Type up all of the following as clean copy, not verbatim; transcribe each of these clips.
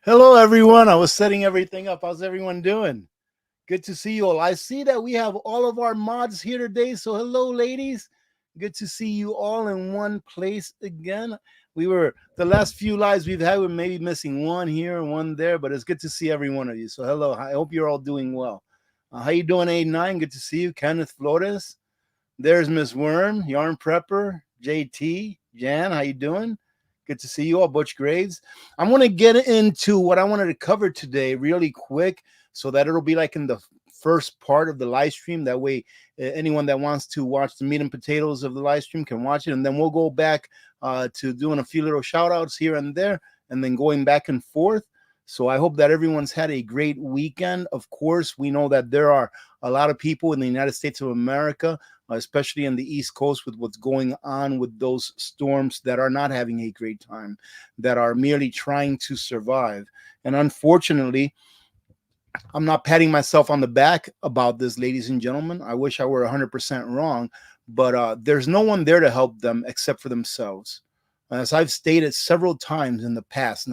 Hello, everyone. I was setting everything up. How's everyone doing? Good to see you all. I see that we have all of our mods here today. So, hello, ladies. Good to see you all in one place again. We were the last few lives we've had. We're maybe missing one here and one there, but it's good to see every one of you. So, hello. I hope you're all doing well. How you doing, A9? Good to see you, Kenneth Flores. There's Miss Worm, Yarn Prepper, JT, Jan. How you doing? Good to see you all, Butch Graves. I'm going to get into what I wanted to cover today really quick so that it'll be like in the first part of the live stream. That way, anyone that wants to watch the meat and potatoes of the live stream can watch it. And then we'll go back to doing a few little shout outs here and there and then going back and forth. So I hope that everyone's had a great weekend. Of course, we know that there are a lot of people in the United States of America, especially in the East Coast, with what's going on with those storms, that are not having a great time, that are merely trying to survive. And unfortunately, I'm not patting myself on the back about this, ladies and gentlemen. I wish I were 100% wrong, but there's no one there to help them except for themselves. As I've stated several times in the past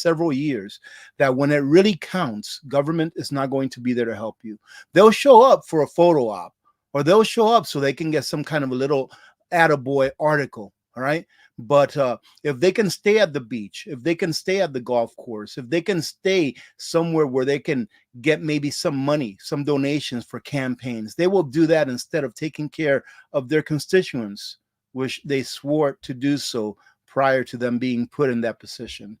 several years, that when it really counts, government is not going to be there to help you. They'll show up for a photo op, or they'll show up so they can get some kind of a little attaboy article, all right? But if they can stay at the beach, if they can stay at the golf course, if they can stay somewhere where they can get maybe some money, some donations for campaigns, they will do that instead of taking care of their constituents, which they swore to do so prior to them being put in that position.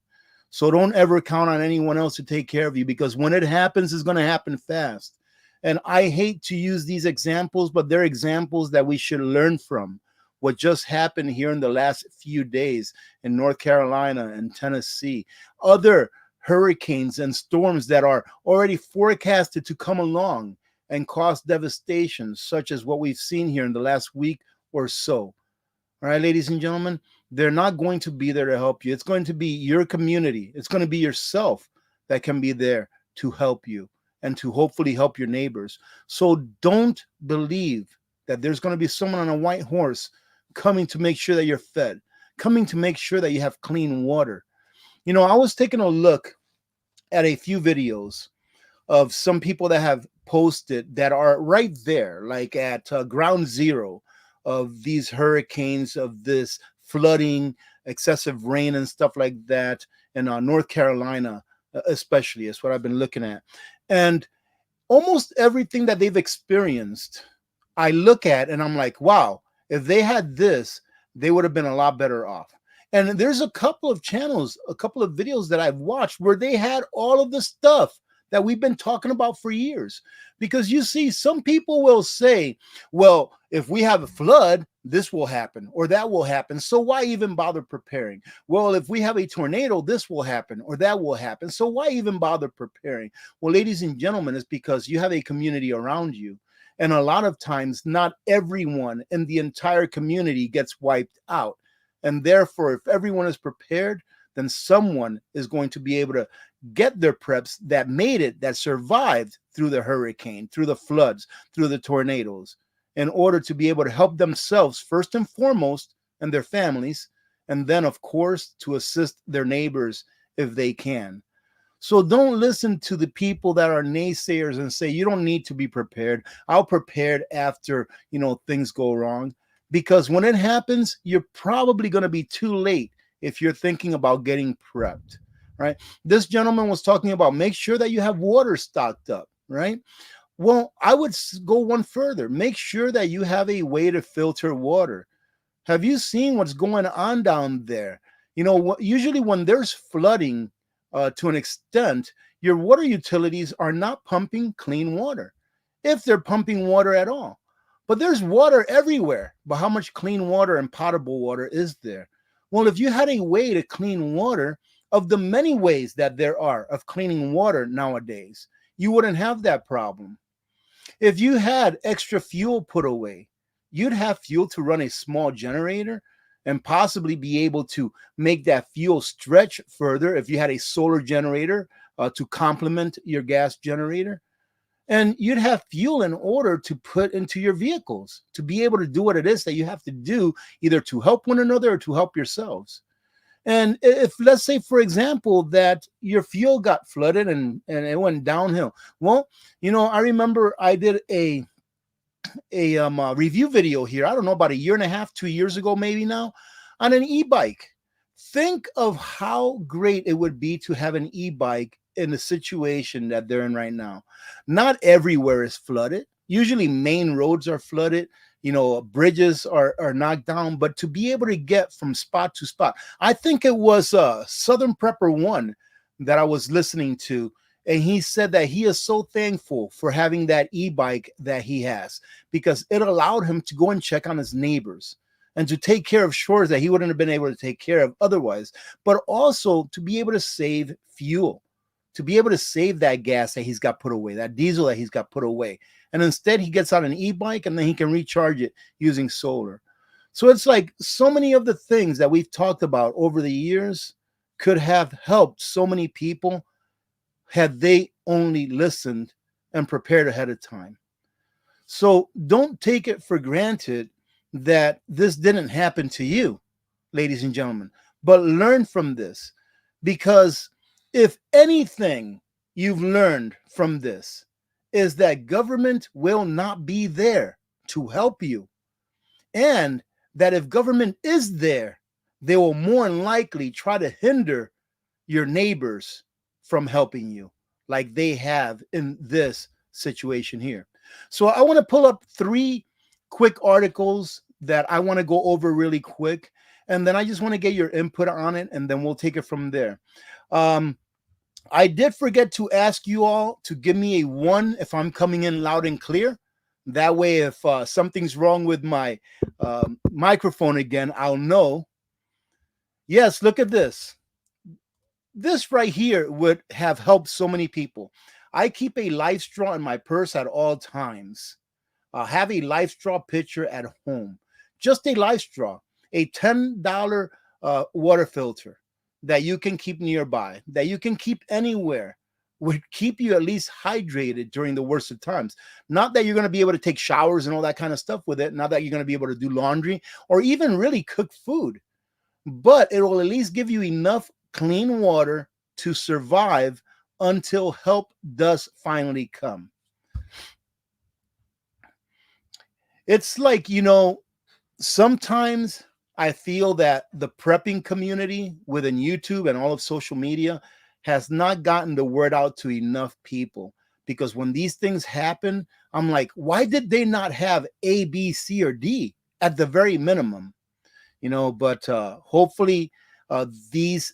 So don't ever count on anyone else to take care of you, because when it happens, it's going to happen fast. And I hate to use these examples, but they're examples that we should learn from. What just happened here in the last few days in North Carolina and Tennessee, other hurricanes and storms that are already forecasted to come along and cause devastation, such as what we've seen here in the last week or so. All right, ladies and gentlemen, they're not going to be there to help you. It's going to be your community. It's going to be yourself that can be there to help you and to hopefully help your neighbors. So don't believe that there's going to be someone on a white horse coming to make sure that you're fed, coming to make sure that you have clean water. You know, I was taking a look at a few videos of some people that have posted that are right there, like at ground zero of these hurricanes, of this flooding, excessive rain and stuff like that in North Carolina, especially, is what I've been looking at. And almost everything that they've experienced, I look at and I'm like, wow, if they had this, they would have been a lot better off. And there's a couple of channels, a couple of videos that I've watched where they had all of the stuff that we've been talking about for years. Because you see, some people will say, well, if we have a flood, this will happen or that will happen. So why even bother preparing? Well, if we have a tornado, this will happen or that will happen. So why even bother preparing? Well, ladies and gentlemen, it's because you have a community around you. And a lot of times, not everyone in the entire community gets wiped out. And therefore, if everyone is prepared, then someone is going to be able to get their preps that made it, that survived through the hurricane, through the floods, through the tornadoes, in order to be able to help themselves first and foremost and their families, and then, of course, to assist their neighbors if they can. So don't listen to the people that are naysayers and say, you don't need to be prepared. I'll prepare after, things go wrong. Because when it happens, you're probably going to be too late if you're thinking about getting prepped, right? This gentleman was talking about make sure that you have water stocked up, right? Well, I would go one further. Make sure that you have a way to filter water. Have you seen what's going on down there? Usually when there's flooding, to an extent, your water utilities are not pumping clean water, if they're pumping water at all. But there's water everywhere. But how much clean water and potable water is there? Well, if you had a way to clean water, of the many ways that there are of cleaning water nowadays, you wouldn't have that problem. If you had extra fuel put away, you'd have fuel to run a small generator and possibly be able to make that fuel stretch further if you had a solar generator to complement your gas generator. And you'd have fuel in order to put into your vehicles to be able to do what it is that you have to do, either to help one another or to help yourselves. And if, let's say, for example, that your fuel got flooded and it went downhill. Well, I remember I did a review video here. I don't know, about a year and a half, 2 years ago, maybe now, on an e-bike. Think of how great it would be to have an e-bike in the situation that they're in right now. Not everywhere is flooded. Usually main roads are flooded. Bridges are knocked down, but to be able to get from spot to spot. I think it was Southern Prepper One that I was listening to, and he said that he is so thankful for having that e-bike that he has, because it allowed him to go and check on his neighbors and to take care of chores that he wouldn't have been able to take care of otherwise, but also to be able to save fuel, to be able to save that gas that he's got put away, that diesel that he's got put away. And instead he gets on an e-bike and then he can recharge it using solar. So it's like so many of the things that we've talked about over the years could have helped so many people had they only listened and prepared ahead of time. So don't take it for granted that this didn't happen to you, ladies and gentlemen, but learn from this, because if anything you've learned from this is that government will not be there to help you, and that if government is there, they will more than likely try to hinder your neighbors from helping you, like they have in this situation here. So I want to pull up 3 quick articles that I want to go over really quick, and then I just want to get your input on it, and then we'll take it from there. I did forget to ask you all to give me a 1 if I'm coming in loud and clear. That way, if something's wrong with my microphone again, I'll know. Yes, look at this. This right here would have helped so many people. I keep a life straw in my purse at all times. Have a life straw pitcher at home. Just a life straw, a $10 water filter that you can keep nearby, that you can keep anywhere, would keep you at least hydrated during the worst of times. Not that you're going to be able to take showers and all that kind of stuff with it. Not that you're going to be able to do laundry or even really cook food, but it will at least give you enough clean water to survive until help does finally come. It's like, sometimes I feel that the prepping community within YouTube and all of social media has not gotten the word out to enough people, because when these things happen, I'm like, why did they not have A, B, C, or D at the very minimum? But hopefully these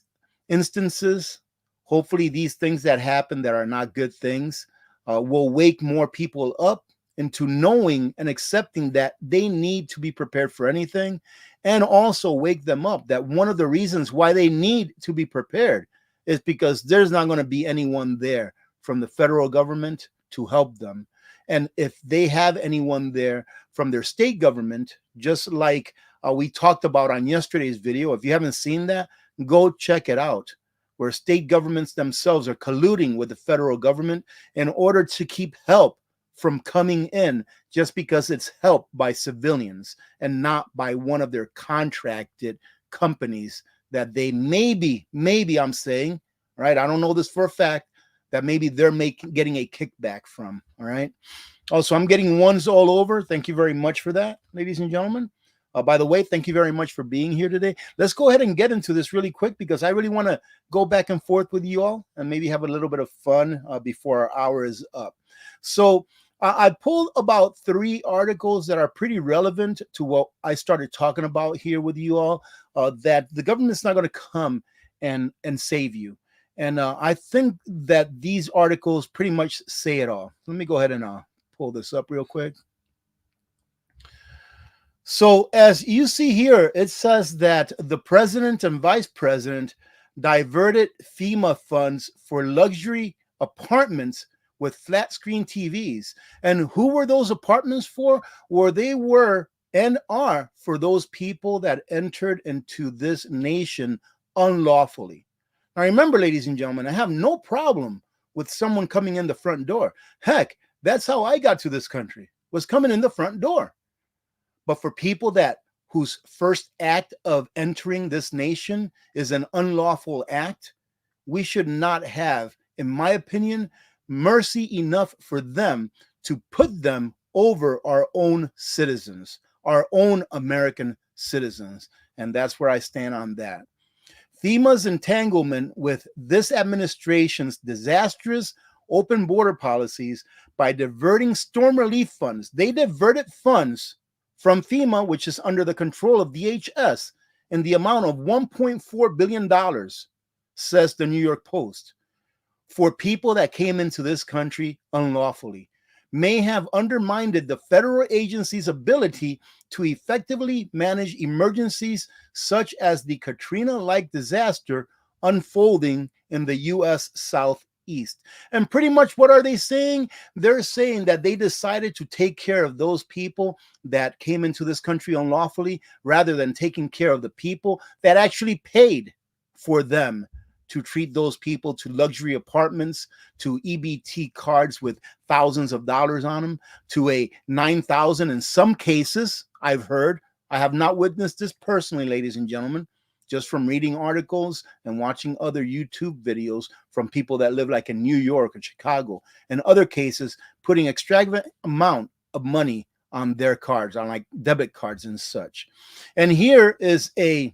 instances, hopefully these things that happen that are not good things will wake more people up into knowing and accepting that they need to be prepared for anything, and also wake them up that one of the reasons why they need to be prepared is because there's not going to be anyone there from the federal government to help them. And if they have anyone there from their state government, just like we talked about on yesterday's video, if you haven't seen that, go check it out, where state governments themselves are colluding with the federal government in order to keep help from coming in, just because it's help by civilians and not by one of their contracted companies that they maybe I'm saying, right? I don't know this for a fact, that maybe they're getting a kickback from. All right. Also, I'm getting 1s all over. Thank you very much for that, ladies and gentlemen. By the way, thank you very much for being here today. Let's go ahead and get into this really quick, because I really want to go back and forth with you all and maybe have a little bit of fun before our hour is up. So I pulled about 3 articles that are pretty relevant to what I started talking about here with you all, that the government's not going to come and save you. And I think that these articles pretty much say it all. Let me go ahead and pull this up real quick. So as you see here, it says that the president and vice president diverted FEMA funds for luxury apartments with flat screen TVs. And who were those apartments for? Well, they were and are for those people that entered into this nation unlawfully. Now, remember, ladies and gentlemen, I have no problem with someone coming in the front door. Heck, that's how I got to this country, was coming in the front door. But for people that whose first act of entering this nation is an unlawful act, we should not have, in my opinion, mercy enough for them to put them over our own citizens, our own American citizens. And that's where I stand on that. FEMA's entanglement with this administration's disastrous open border policies by diverting storm relief funds. They diverted funds from FEMA, which is under the control of DHS, in the amount of $1.4 billion, says the New York Post, for people that came into this country unlawfully, may have undermined the federal agency's ability to effectively manage emergencies such as the Katrina-like disaster unfolding in the U.S. Southeast. And pretty much what are they saying? They're saying that they decided to take care of those people that came into this country unlawfully rather than taking care of the people that actually paid for them to treat those people to luxury apartments, to EBT cards with thousands of dollars on them, to a 9,000 in some cases, I've heard. I have not witnessed this personally, ladies and gentlemen, just from reading articles and watching other YouTube videos from people that live like in New York and Chicago. In other cases, putting extravagant amount of money on their cards, on like debit cards and such. And here is a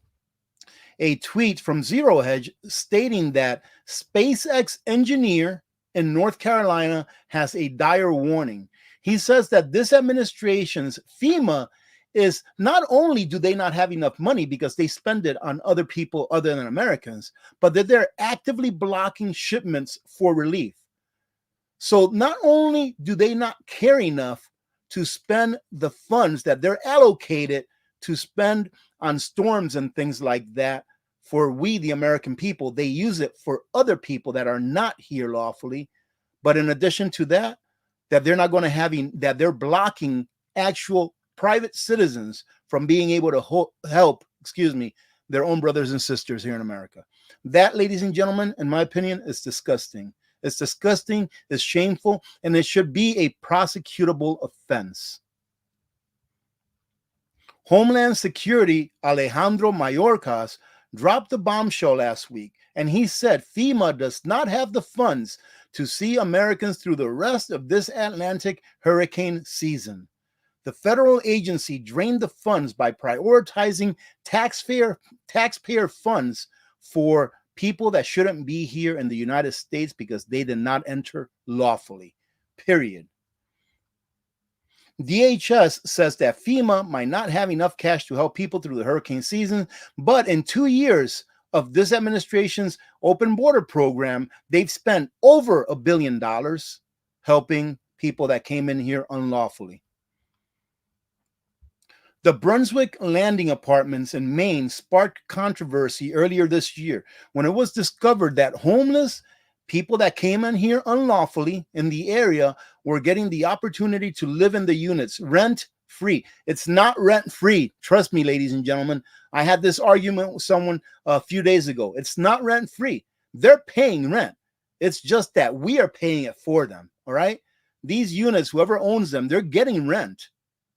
tweet from Zero Hedge stating that SpaceX engineer in North Carolina has a dire warning. He says that this administration's FEMA is not only do they not have enough money because they spend it on other people other than Americans, but that they're actively blocking shipments for relief. So not only do they not care enough to spend the funds that they're allocated to spend on storms and things like that for we, the American people, they use it for other people that are not here lawfully. But in addition to that, that they're not going to have, that they're blocking actual private citizens from being able to help, their own brothers and sisters here in America. That, ladies and gentlemen, in my opinion, is disgusting. It's disgusting, it's shameful, and it should be a prosecutable offense. Homeland Security Alejandro Mayorkas dropped the bombshell last week, and he said FEMA does not have the funds to see Americans through the rest of this Atlantic hurricane season. The federal agency drained the funds by prioritizing taxpayer funds for people that shouldn't be here in the United States because they did not enter lawfully, period. DHS says that FEMA might not have enough cash to help people through the hurricane season, but in 2 years of this administration's open border program, they've spent over $1 billion helping people that came in here unlawfully. The Brunswick Landing Apartments in Maine sparked controversy earlier this year when it was discovered that homeless people that came in here unlawfully in the area were getting the opportunity to live in the units rent-free. It's not rent-free. Trust me, ladies and gentlemen. I had this argument with someone a few days ago. It's not rent-free. They're paying rent. It's just that we are paying it for them, all right? These units, whoever owns them, they're getting rent.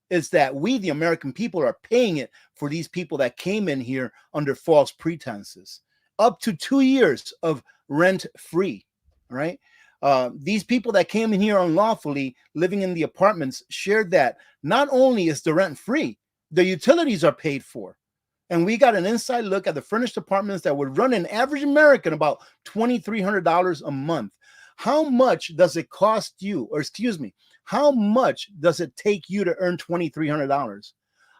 It's that we, the American people, are paying it for these people that came in here under false pretenses. Up to 2 years of rent-free, right? These people that came in here unlawfully, living in the apartments, shared that not only is the rent free, the utilities are paid for. And we got an inside look at the furnished apartments that would run an average American about $2,300 a month. How much does it cost you, or how much does it take you to earn $2,300?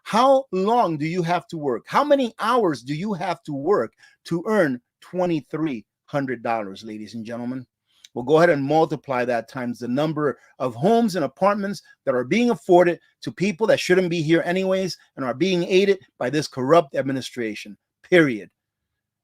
How long do you have to work? How many hours do you have to work to earn $2,300, ladies and gentlemen? We'll go ahead and multiply that times the number of homes and apartments that are being afforded to people that shouldn't be here anyways and are being aided by this corrupt administration, period.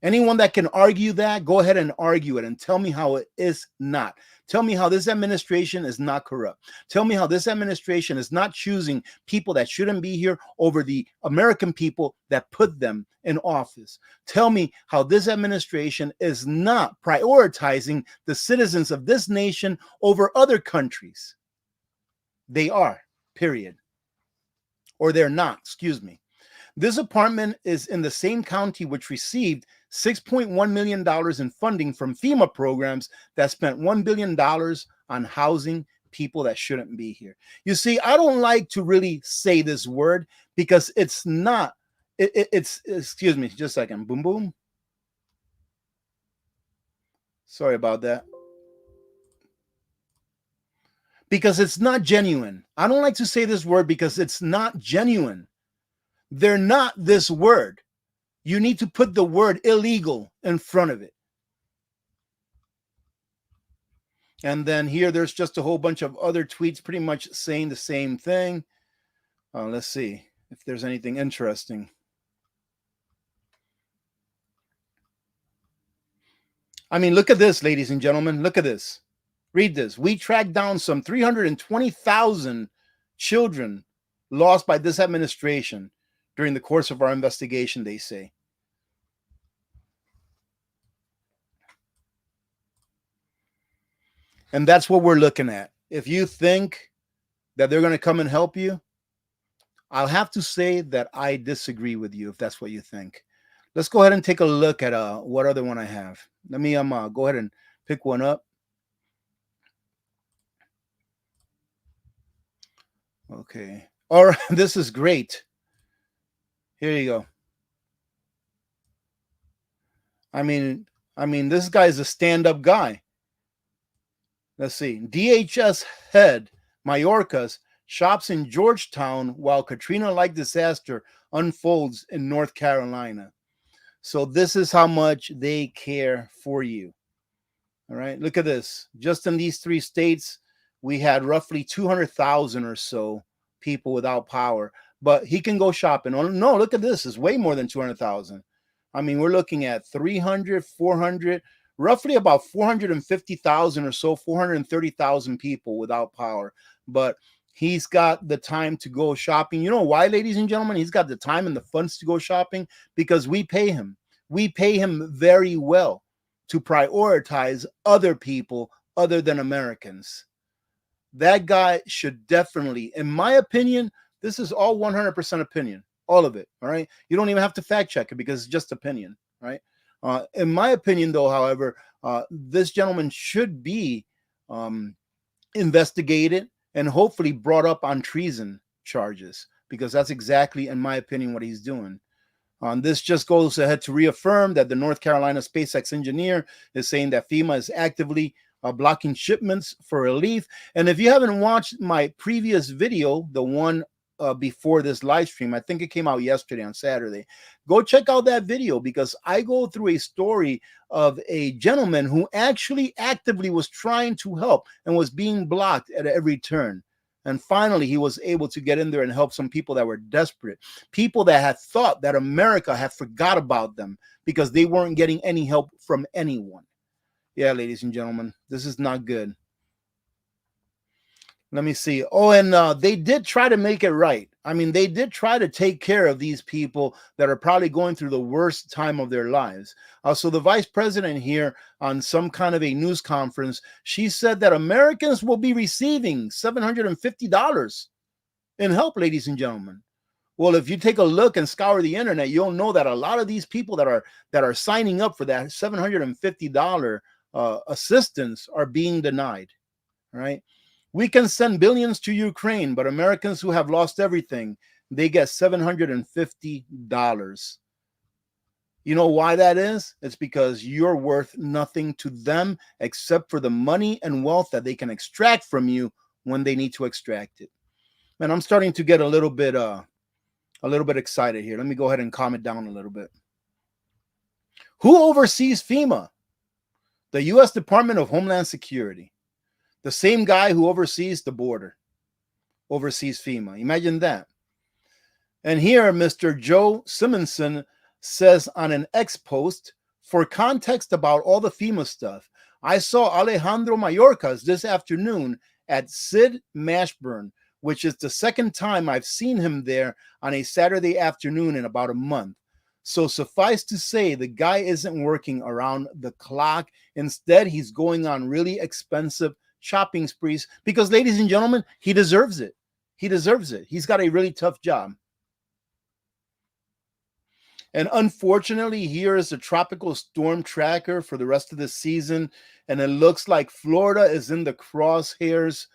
Anyone that can argue that, go ahead and argue it and tell me how it is not. Tell me how this administration is not corrupt. Tell me how this administration is not choosing people that shouldn't be here over the American people that put them in office. Tell me how this administration is not prioritizing the citizens of this nation over other countries. They are, period. Or they're not, This apartment is in the same county which received $6.1 million in funding from FEMA programs that spent $1 billion on housing people that shouldn't be here. You see, I don't like to really say this word because it's not, it's, excuse me, just a second, boom, boom. Sorry about that. Because it's not genuine. I don't like to say this word because it's not genuine. They're not this word. You need to put the word illegal in front of it. And then here, there's just a whole bunch of other tweets pretty much saying the same thing. Let's see if there's anything interesting. I mean, look at this, ladies and gentlemen. Look at this. Read this. We tracked down some 320,000 children lost by this administration during the course of our investigation, they say. And that's what we're looking at. If you think that they're going to come and help you, I'll have to say that I disagree with you if that's what you think. Let's go ahead and take a look at what other one I have. Let me go ahead and pick one up. Okay. All right. This is great. Here you go. I mean, this guy's a stand-up guy. Let's see. DHS head Mayorkas shops in Georgetown while Katrina-like disaster unfolds in North Carolina. So this is how much they care for you. All right. Look at this. Just in these 3 states, we had roughly 200,000 or so people without power. But he can go shopping. Oh, no, look at this. It's way more than 200,000. I mean, we're looking at 300, 400, roughly about 450,000 or so, 430,000 people without power. But he's got the time to go shopping. You know why, ladies and gentlemen? He's got the time and the funds to go shopping because we pay him. We pay him very well to prioritize other people other than Americans. That guy should definitely, in my opinion, this is all 100% opinion, all of it. All right. You don't even have to fact check it because it's just opinion. Right. In my opinion, though, however, this gentleman should be investigated and hopefully brought up on treason charges because that's exactly, in my opinion, what he's doing. This just goes ahead to reaffirm that the North Carolina SpaceX engineer is saying that FEMA is actively blocking shipments for relief. And if you haven't watched my previous video, the one before this live stream, I think it came out yesterday on Saturday, go check out that video because I go through a story of a gentleman who actually actively was trying to help and was being blocked at every turn. And finally, he was able to get in there and help some people that were desperate, people that had thought that America had forgot about them because they weren't getting any help from anyone. Yeah, ladies and gentlemen, this is not good. Let me see. Oh, and they did try to make it right. I mean, they did try to take care of these people that are probably going through the worst time of their lives. So the vice president here on some kind of a news conference, she said that Americans will be receiving $750 in help, ladies and gentlemen. Well, if you take a look and scour the internet, you'll know that a lot of these people that are signing up for that $750 assistance are being denied. Right? We can send billions to Ukraine, but Americans who have lost everything, they get $750. You know why that is? It's because you're worth nothing to them except for the money and wealth that they can extract from you when they need to extract it. Man, I'm starting to get a little bit excited here. Let me go ahead and calm it down a little bit. Who oversees FEMA? The U.S. Department of Homeland Security. The same guy who oversees the border oversees FEMA. Imagine that. And here, Mr. Joe Simonson says on an X post, for context about all the FEMA stuff, I saw Alejandro Mayorkas this afternoon at Sid Mashburn, which is the second time I've seen him there on a Saturday afternoon in about a month. So suffice to say, the guy isn't working around the clock. Instead, he's going on really expensive shopping sprees because, ladies and gentlemen, he deserves it. He deserves it. He's got a really tough job. And unfortunately, here is the tropical storm tracker for the rest of the season. And it looks like Florida is in the crosshairs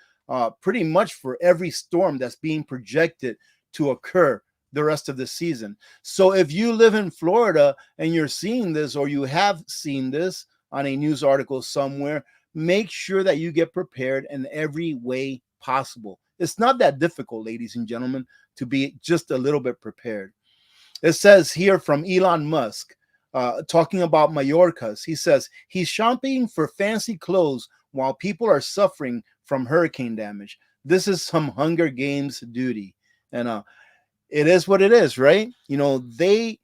pretty much for every storm that's being projected to occur the rest of the season. So if you live in Florida and you're seeing this, or you have seen this on a news article somewhere, make sure that you get prepared in every way possible. It's not that difficult, ladies and gentlemen, to be just a little bit prepared. It says here from Elon Musk, talking about Mallorca's. He says he's shopping for fancy clothes while people are suffering from hurricane damage. This is some Hunger Games duty. And it is what it is, right? You know, they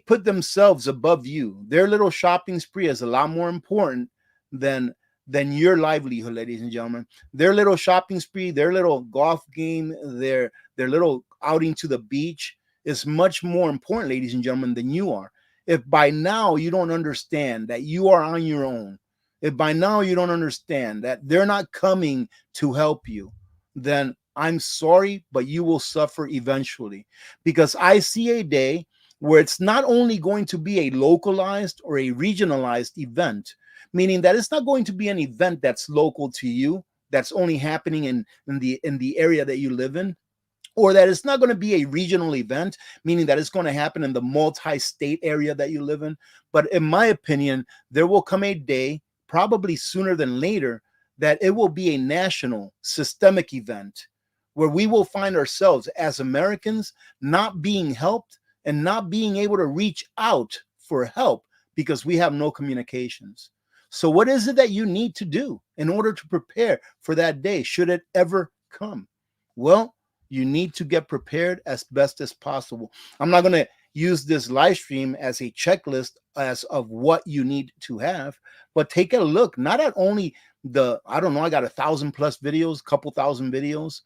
put themselves above you. Their little shopping spree is a lot more important than your livelihood, ladies and gentlemen. Their little shopping spree, their little golf game, their little outing to the beach is much more important, ladies and gentlemen, than you are. If by now you don't understand that you are on your own, if by now you don't understand that they're not coming to help you, then I'm sorry, but you will suffer eventually. Because I see a day where it's not only going to be a localized or a regionalized event, meaning that it's not going to be an event that's local to you, that's only happening in the area that you live in, or that it's not going to be a regional event, meaning that it's going to happen in the multi-state area that you live in. But in my opinion, there will come a day, probably sooner than later, that it will be a national systemic event where we will find ourselves as Americans not being helped and not being able to reach out for help because we have no communications. So what is it that you need to do in order to prepare for that day, should it ever come? Well, you need to get prepared as best as possible. I'm not going to use this live stream as a checklist as of what you need to have, but take a look, not at only I don't know, I got 1,000 plus videos, couple thousand videos,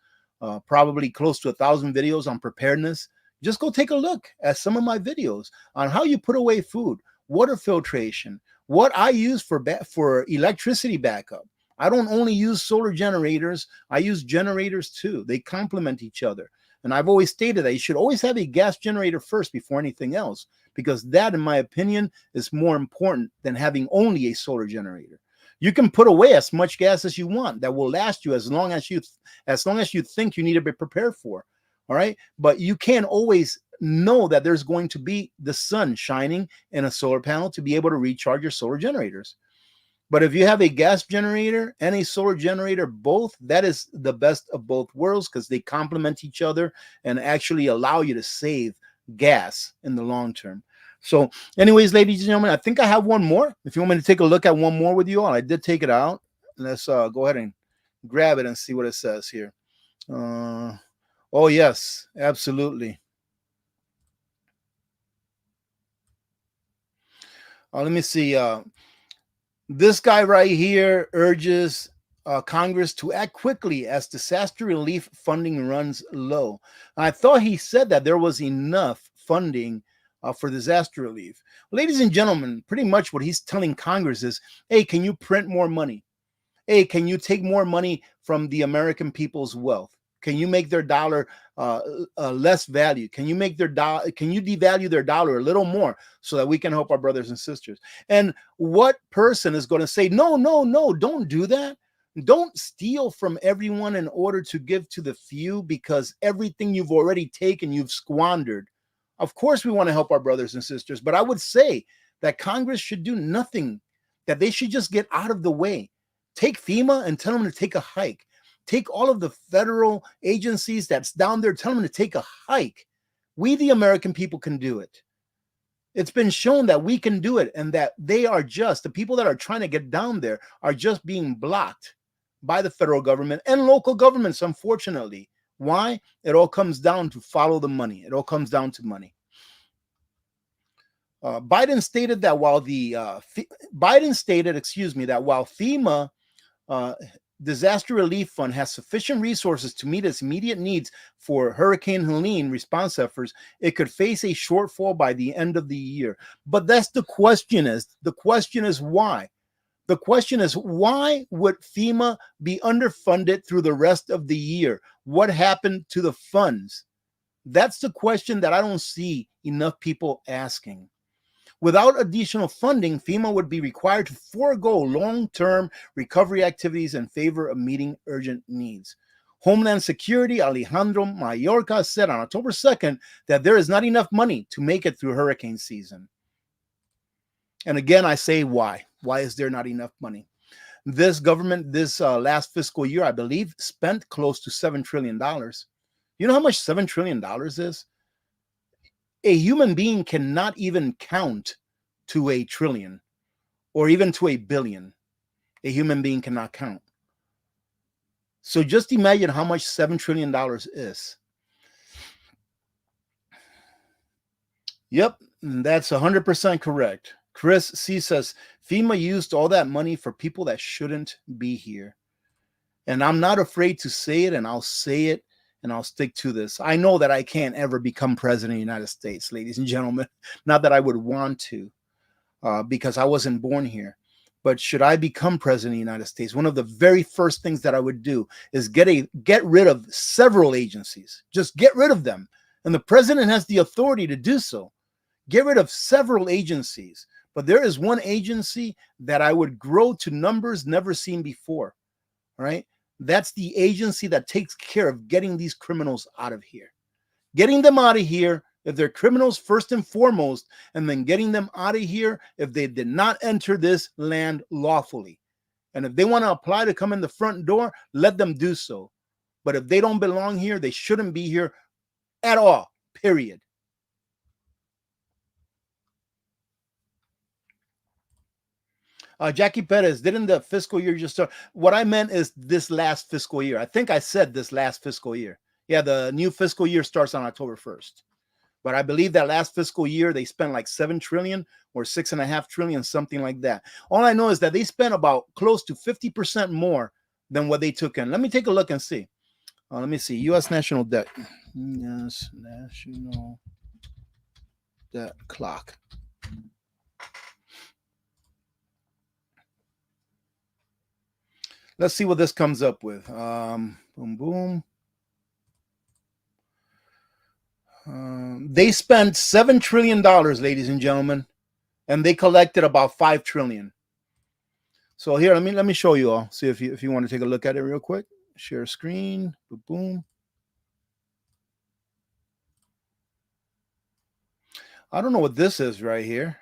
probably close to 1,000 videos on preparedness. Just go take a look at some of my videos on how you put away food, water filtration, what I use for electricity backup. I don't only use solar generators, I use generators too. They complement each other. And I've always stated that you should always have a gas generator first before anything else, because that, in my opinion, is more important than having only a solar generator. You can put away as much gas as you want that will last you as long as you think you need to be prepared for. All right. But you can't always know that there's going to be the sun shining in a solar panel to be able to recharge your solar generators. But if you have a gas generator and a solar generator, both, that is the best of both worlds, because they complement each other and actually allow you to save gas in the long term. So anyways, ladies and gentlemen, I think I have one more. If you want me to take a look at one more with you all, I did take it out. Let's go ahead and grab it and see what it says here. Oh, yes, absolutely. Let me see. This guy right here urges Congress to act quickly as disaster relief funding runs low. I thought he said that there was enough funding for disaster relief. Ladies and gentlemen, pretty much what he's telling Congress is, hey, can you print more money? Hey, can you take more money from the American people's wealth? Can you make their dollar less value? Can you make their dollar? Can you devalue their dollar a little more so that we can help our brothers and sisters? And what person is going to say, no, no, no, don't do that? Don't steal from everyone in order to give to the few, because everything you've already taken, you've squandered. Of course, we want to help our brothers and sisters, but I would say that Congress should do nothing, that they should just get out of the way. Take FEMA and tell them to take a hike. Take all of the federal agencies that's down there, tell them to take a hike. We, the American people, can do it. It's been shown that we can do it, and that they are just, the people that are trying to get down there are just being blocked by the federal government and local governments, unfortunately. Why? It all comes down to follow the money. It all comes down to money. Biden stated that while FEMA disaster relief fund has sufficient resources to meet its immediate needs for Hurricane Helene response efforts, it could face a shortfall by the end of the year. But that's the question is why? The question is, why would FEMA be underfunded through the rest of the year? What happened to the funds? That's the question that I don't see enough people asking. Without additional funding, FEMA would be required to forego long-term recovery activities in favor of meeting urgent needs. Homeland Security Alejandro Mayorkas said on October 2nd that there is not enough money to make it through hurricane season. And again, I say why? Why is there not enough money? This government, this last fiscal year, I believe, spent close to $7 trillion. You know how much $7 trillion is? A human being cannot even count to a trillion or even to a billion. A human being cannot count. So just imagine how much $7 trillion is. Yep, that's 100% correct. Chris C says FEMA used all that money for people that shouldn't be here. And I'm not afraid to say it, and I'll say it, and I'll stick to this. I know that I can't ever become president of the United States, ladies and gentlemen. Not that I would want to, because I wasn't born here. But should I become president of the United States, one of the very first things that I would do is get rid of several agencies. Just get rid of them. And the president has the authority to do so. Get rid of several agencies. But there is one agency that I would grow to numbers never seen before. Right? That's the agency that takes care of getting these criminals out of here. Getting them out of here if they're criminals first and foremost, and then getting them out of here if they did not enter this land lawfully. And if they want to apply to come in the front door, let them do so. But if they don't belong here, they shouldn't be here at all, period. Jackie Perez, didn't the fiscal year just start? What I meant is this last fiscal year. I think I said this last fiscal year. Yeah, the new fiscal year starts on October 1st. But I believe that last fiscal year, they spent like 7 trillion or 6.5 trillion, something like that. All I know is that they spent about close to 50% more than what they took in. Let me take a look and see. Let me see. U.S. national debt. U.S. national debt clock. Let's see what this comes up with. Boom, boom. They spent $7 trillion, ladies and gentlemen, and they collected about 5 trillion. So here, let me show you all. See if you want to take a look at it real quick. Share screen. Boom, boom. I don't know what this is right here.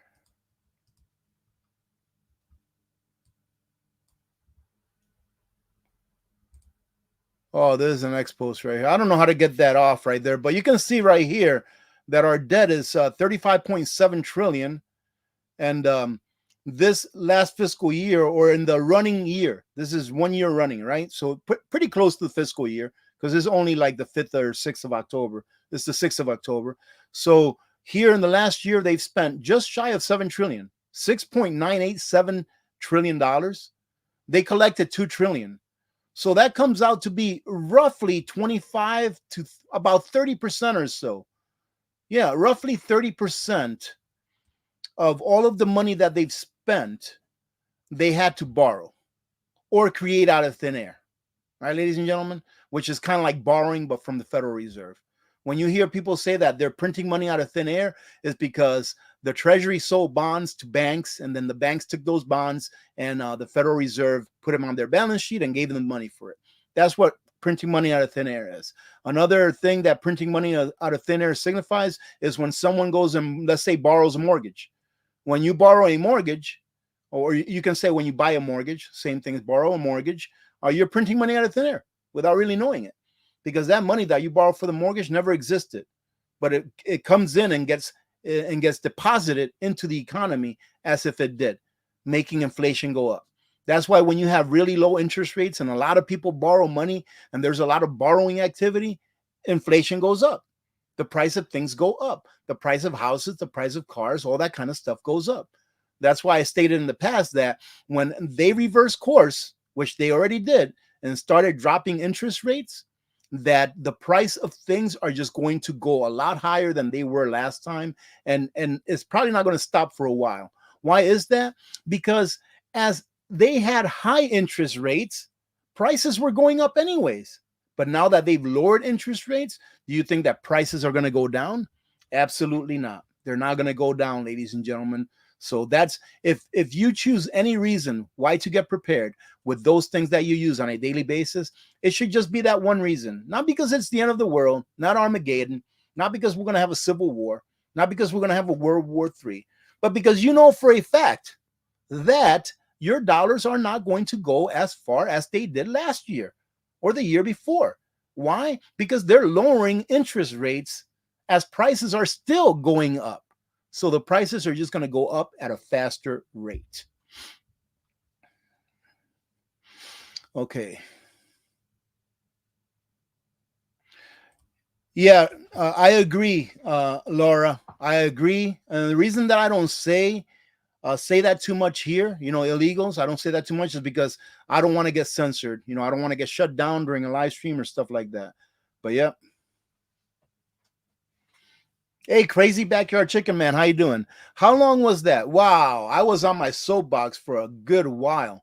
Oh, there's an X post right here. I don't know how to get that off right there, but you can see right here that our debt is 35.7 trillion. And this last fiscal year, or in the running year, this is 1 year running, right? So pretty close to the fiscal year, because it's only like the 5th or 6th of October. It's the 6th of October. So here in the last year, they've spent just shy of 7 trillion, $6.987 trillion. They collected 2 trillion. So that comes out to be roughly 25 to about 30% or so. Yeah, roughly 30% of all of the money that they've spent, they had to borrow or create out of thin air. Right, ladies and gentlemen, which is kind of like borrowing, but from the Federal Reserve. When you hear people say that they're printing money out of thin air, it's because the Treasury sold bonds to banks, and then the banks took those bonds, and the Federal Reserve put them on their balance sheet and gave them money for it. That's what printing money out of thin air is. Another thing that printing money out of thin air signifies is when someone goes and, let's say, borrows a mortgage. When you borrow a mortgage, or you can say when you buy a mortgage, same thing as borrow a mortgage, you're printing money out of thin air without really knowing it, because that money that you borrow for the mortgage never existed, but it comes in and gets deposited into the economy as if it did, making inflation go up. That's why when you have really low interest rates and a lot of people borrow money and there's a lot of borrowing activity, inflation goes up. The price of things go up. The price of houses, the price of cars, all that kind of stuff goes up. That's why I stated in the past that when they reverse course, which they already did, and started dropping interest rates, that the price of things are just going to go a lot higher than they were last time. And it's probably not going to stop for a while. Why is that? Because as they had high interest rates, prices were going up anyways. But now that they've lowered interest rates, do you think that prices are going to go down? Absolutely not. They're not going to go down, ladies and gentlemen. So that's, if you choose any reason why to get prepared with those things that you use on a daily basis, it should just be that one reason. Not because it's the end of the world, not Armageddon, not because we're going to have a civil war, not because we're going to have a World War III, but because you know for a fact that your dollars are not going to go as far as they did last year or the year before. Why? Because they're lowering interest rates as prices are still going up. So the prices are just going to go up at a faster rate. Okay. Yeah, I agree, Laura. I agree. And the reason that I don't say that too much here, illegals, I don't say that too much is because I don't want to get censored. I don't want to get shut down during a live stream or stuff like that. But yeah. Hey, crazy backyard chicken man, how you doing? How long was that? Wow, I was on my soapbox for a good while.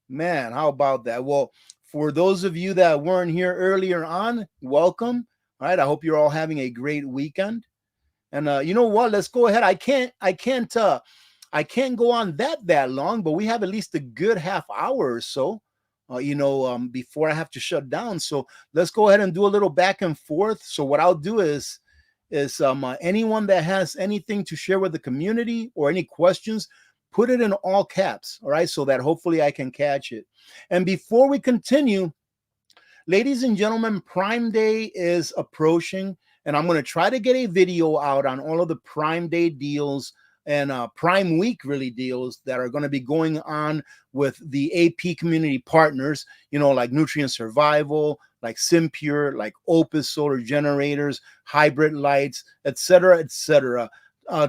Man, how about that? Well, for those of you that weren't here earlier on, welcome. All right, I hope you're all having a great weekend. And you know what? Let's go ahead. I can't go on that long, but we have at least a good half hour or so. Before I have to shut down. So let's go ahead and do a little back and forth. So what I'll do is anyone that has anything to share with the community or any questions, put it in all caps, all right, so that hopefully I can catch it. And before we continue, ladies and gentlemen, Prime Day is approaching, and I'm going to try to get a video out on all of the Prime Day deals and Prime Week really deals that are going to be going on with the AP community partners, like Nutrient Survival, like SIMPURE, like OUPES solar generators, hybrid lights, etc.,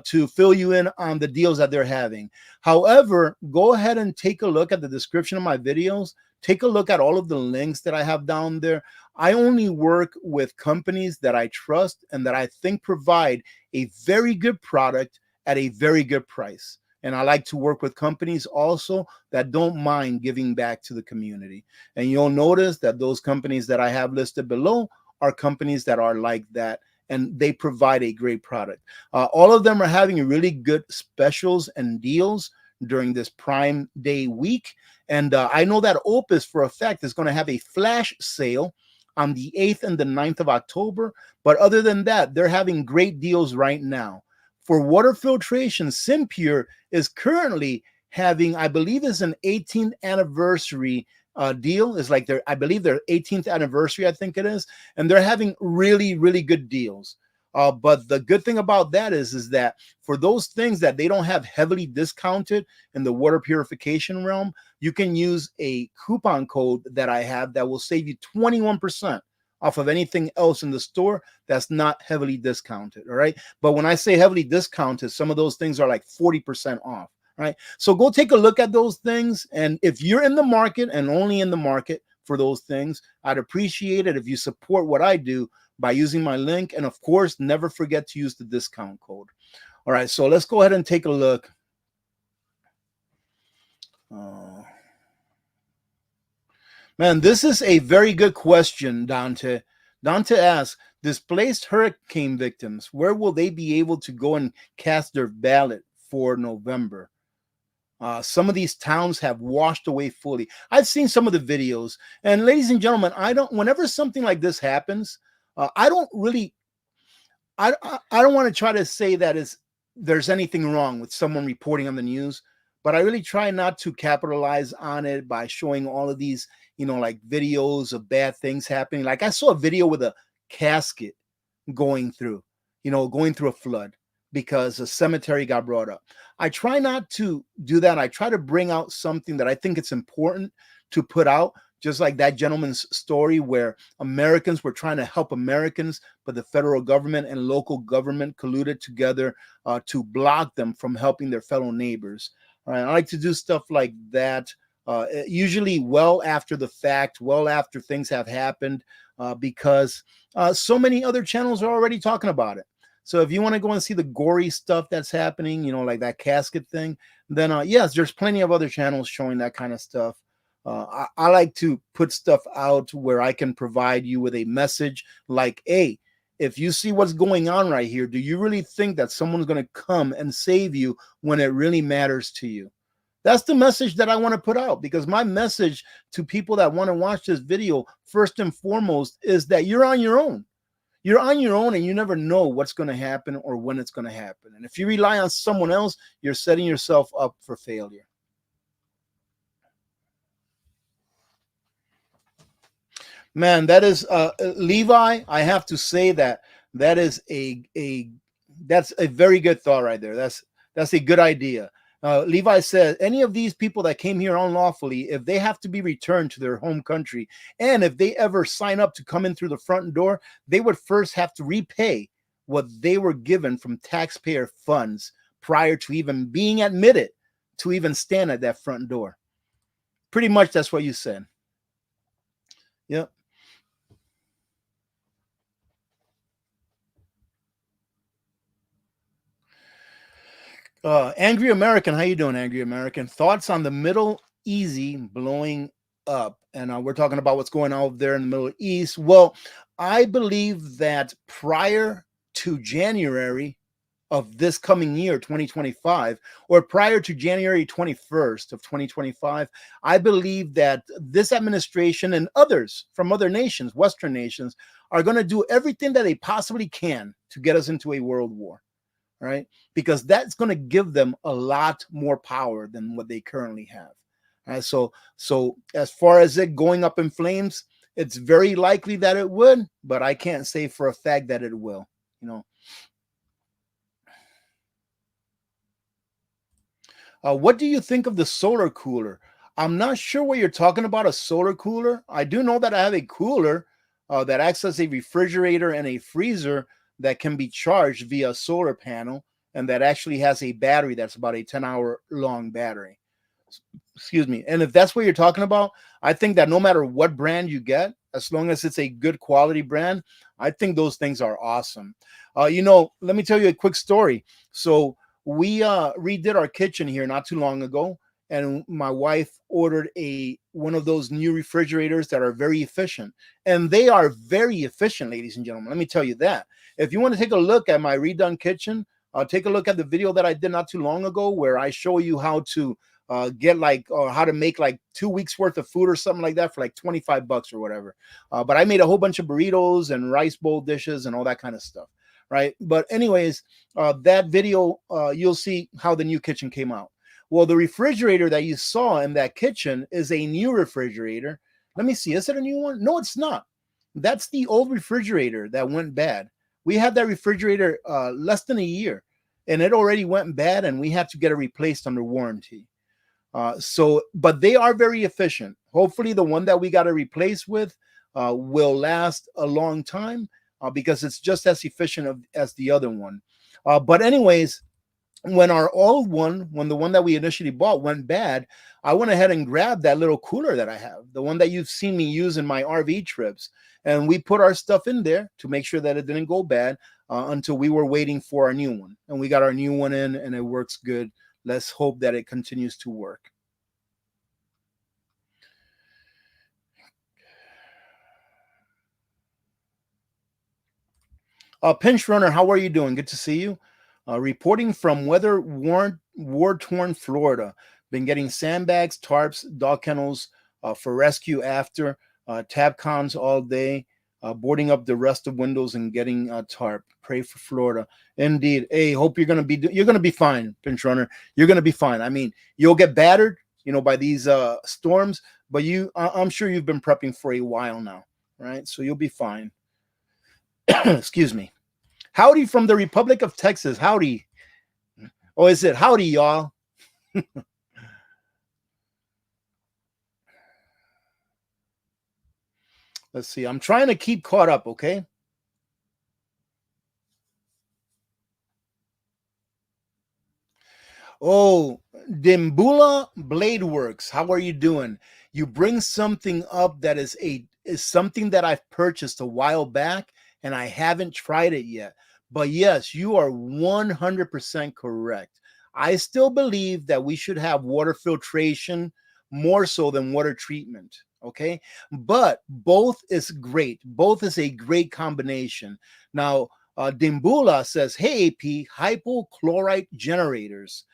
to fill you in on the deals that they're having. However, go ahead and take a look at the description of my videos. Take a look at all of the links that I have down there. I only work with companies that I trust and that I think provide a very good product at a very good price. And I like to work with companies also that don't mind giving back to the community. And you'll notice that those companies that I have listed below are companies that are like that, and they provide a great product. All of them are having really good specials and deals during this Prime Day week. And I know that OUPES for a fact is going to have a flash sale on the 8th and the 9th of October. But other than that, they're having great deals right now. For water filtration, SIMPURE is currently having, I believe, is an 18th anniversary deal. Is like I believe their 18th anniversary, I think it is, and they're having really, really good deals. But the good thing about that is that for those things that they don't have heavily discounted in the water purification realm, you can use a coupon code that I have that will save you 21% off of anything else in the store that's not heavily discounted. All right. But when I say heavily discounted, some of those things are like 40% off. Right. So go take a look at those things. And if you're in the market and only in the market for those things, I'd appreciate it if you support what I do by using my link. And of course, never forget to use the discount code. All right. So let's go ahead and take a look. Man, this is a very good question, Dante. Dante asks, displaced hurricane victims, where will they be able to go and cast their ballot for November? Some of these towns have washed away fully. I've seen some of the videos. And ladies and gentlemen, whenever something like this happens, I don't want to try to say that there's anything wrong with someone reporting on the news, but I really try not to capitalize on it by showing all of these, like videos of bad things happening. Like I saw a video with a casket going through a flood because a cemetery got brought up. I try not to do that. I try to bring out something that I think it's important to put out, just like that gentleman's story where Americans were trying to help Americans, but the federal government and local government colluded together to block them from helping their fellow neighbors. All right, I like to do stuff like that, usually well after the fact, well after things have happened, because so many other channels are already talking about it. So if you want to go and see the gory stuff that's happening, like that casket thing, then yes, there's plenty of other channels showing that kind of stuff. I like to put stuff out where I can provide you with a message like, hey, if you see what's going on right here, do you really think that someone's going to come and save you when it really matters to you? That's the message that I want to put out, because my message to people that want to watch this video, first and foremost, is that you're on your own. You're on your own and you never know what's going to happen or when it's going to happen. And if you rely on someone else, you're setting yourself up for failure. Man, that is Levi. I have to say that that is that's a very good thought right there. That's a good idea. Levi says any of these people that came here unlawfully, if they have to be returned to their home country, and if they ever sign up to come in through the front door, they would first have to repay what they were given from taxpayer funds prior to even being admitted to even stand at that front door. Pretty much that's what you said. Yep. Angry American, how you doing, Angry American? Thoughts on the Middle Easy blowing up, and we're talking about what's going on over there in the Middle East. Well, I believe that prior to January of this coming year, 2025, or prior to January 21st of 2025, I believe that this administration and others from other nations, Western nations, are going to do everything that they possibly can to get us into a world war. Right? Because that's going to give them a lot more power than what they currently have. Right? So as far as it going up in flames, it's very likely that it would, but I can't say for a fact that it will. You know. What do you think of the solar cooler? I'm not sure what you're talking about, a solar cooler. I do know that I have a cooler that acts as a refrigerator and a freezer that can be charged via a solar panel, and that actually has a battery that's about a 10-hour long battery. Excuse me. And if that's what you're talking about, I think that no matter what brand you get, as long as it's a good quality brand, I think those things are awesome. Let me tell you a quick story. So we redid our kitchen here not too long ago, and my wife ordered one of those new refrigerators that are very efficient, and they are very efficient, ladies and gentlemen. Let me tell you that. If you want to take a look at my redone kitchen, take a look at the video that I did not too long ago, where I show you how to get how to make like 2 weeks worth of food or something like that for like $25 or whatever. But I made a whole bunch of burritos and rice bowl dishes and all that kind of stuff. Right. But anyways, that video, you'll see how the new kitchen came out. Well, the refrigerator that you saw in that kitchen is a new refrigerator. Let me see. Is it a new one? No, it's not. That's the old refrigerator that went bad. We had that refrigerator less than a year, and it already went bad, and we had to get it replaced under warranty. But they are very efficient. Hopefully, the one that we got to replace with will last a long time because it's just as efficient as the other one. But anyways, when the one that we initially bought went bad, I went ahead and grabbed that little cooler that I have, the one that you've seen me use in my RV trips. And we put our stuff in there to make sure that it didn't go bad until we were waiting for our new one. And we got our new one in, and it works good. Let's hope that it continues to work. Pinch Runner, how are you doing? Good to see you. Reporting from weather war-torn Florida. Been getting sandbags, tarps, dog kennels for rescue after tab cons all day. Boarding up the rest of windows and getting a tarp. Pray for Florida. Indeed. Hey, hope you're gonna be fine, Pinch Runner. You're gonna be fine. I mean, you'll get battered, by these storms, but I'm sure you've been prepping for a while now, right? So you'll be fine. Excuse me. Howdy from the Republic of Texas. Howdy. Oh, is it howdy, y'all? Let's see. I'm trying to keep caught up, okay? Oh, Dimbula Blade Works. How are you doing? You bring something up that is something that I've purchased a while back, and I haven't tried it yet. But yes, you are 100% correct. I still believe that we should have water filtration more so than water treatment. Okay, but both is great. Both is a great combination. Now, Dimbula says, "Hey AP, hypochlorite generators,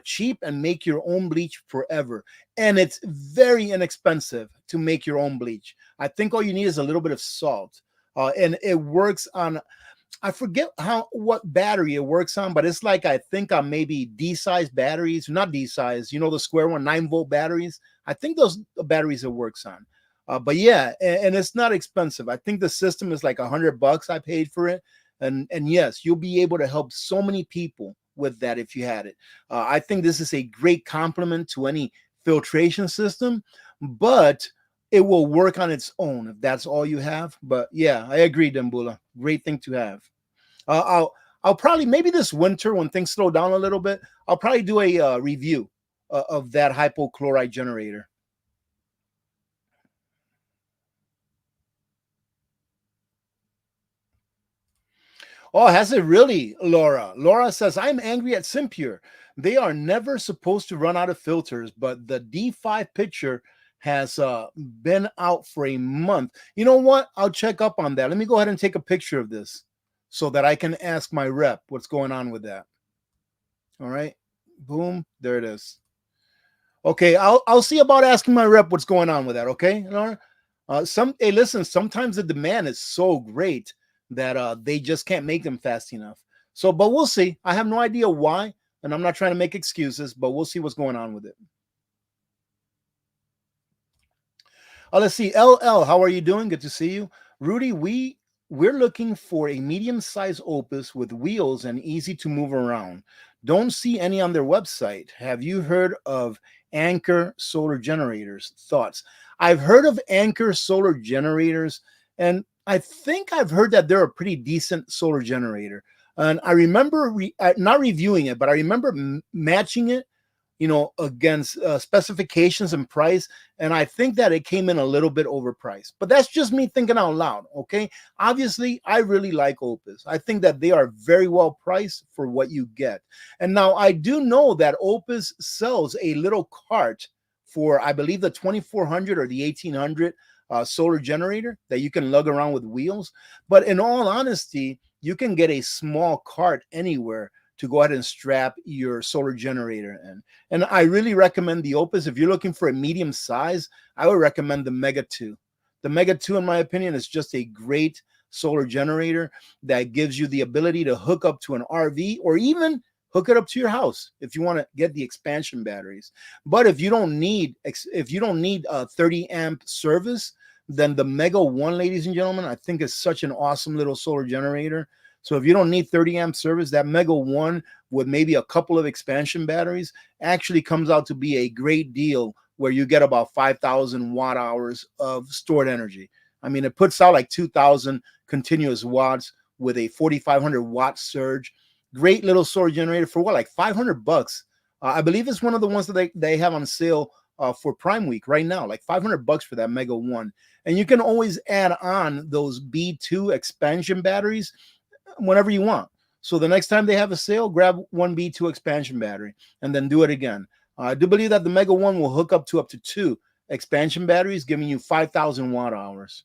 cheap and make your own bleach forever, and it's very inexpensive to make your own bleach. I think all you need is a little bit of salt, and it works on, I forget how what battery it works on, but it's like I think on maybe D size batteries, not D size, you know, the square one, 9-volt batteries. I think those the batteries it works on. But yeah, and it's not expensive. I think the system is like $100. I paid for it, and yes, you'll be able to help so many people with that if you had it. I think this is a great complement to any filtration system, but it will work on its own if that's all you have. But yeah, I agree, Dembula. Great thing to have. I'll probably maybe this winter when things slow down a little bit, I'll probably do a review of that hypochlorite generator. Oh, has it really, Laura? Laura says, I'm angry at SIMPURE. They are never supposed to run out of filters, but the D5 picture has been out for a month. You know what? I'll check up on that. Let me go ahead and take a picture of this so that I can ask my rep what's going on with that. All right. Boom. There it is. Okay, I'll see about asking my rep what's going on with that. Okay, Laura. Hey, listen. Sometimes the demand is so great that they just can't make them fast enough. So, but we'll see. I have no idea why, and I'm not trying to make excuses, but we'll see what's going on with it. Let's see. LL, how are you doing? Good to see you. Rudy, we're looking for a medium-sized opus with wheels and easy to move around. Don't see any on their website. Have you heard of Anchor solar generators? Thoughts? I've heard of Anchor solar generators, and I think I've heard that they're a pretty decent solar generator. And I remember not reviewing it, but I remember matching it, you know, against specifications and price. And I think that it came in a little bit overpriced, but that's just me thinking out loud. Okay. Obviously, I really like Opus. I think that they are very well priced for what you get. And now I do know that Opus sells a little cart for, I believe, the 2400 or the 1800 solar generator that you can lug around with wheels. But in all honesty, you can get a small cart anywhere to go ahead and strap your solar generator in. And I really recommend the Opus. If you're looking for a medium size, I would recommend the Mega 2. The Mega 2, in my opinion, is just a great solar generator that gives you the ability to hook up to an RV or even hook it up to your house if you want to get the expansion batteries. But if you don't need a 30 amp service, then the Mega 1, ladies and gentlemen, I think is such an awesome little solar generator. So if you don't need 30 amp service, that Mega 1 with maybe a couple of expansion batteries actually comes out to be a great deal where you get about 5,000 watt hours of stored energy. I mean, it puts out like 2,000 continuous watts with a 4,500 watt surge. Great little solar generator for what, like $500. I believe it's one of the ones that they have on sale for Prime Week right now, like $500 for that Mega 1. And you can always add on those B2 expansion batteries whenever you want. So the next time they have a sale, grab one B2 expansion battery and then do it again. I do believe that the Mega 1 will hook up to 2 expansion batteries, giving you 5,000 watt hours.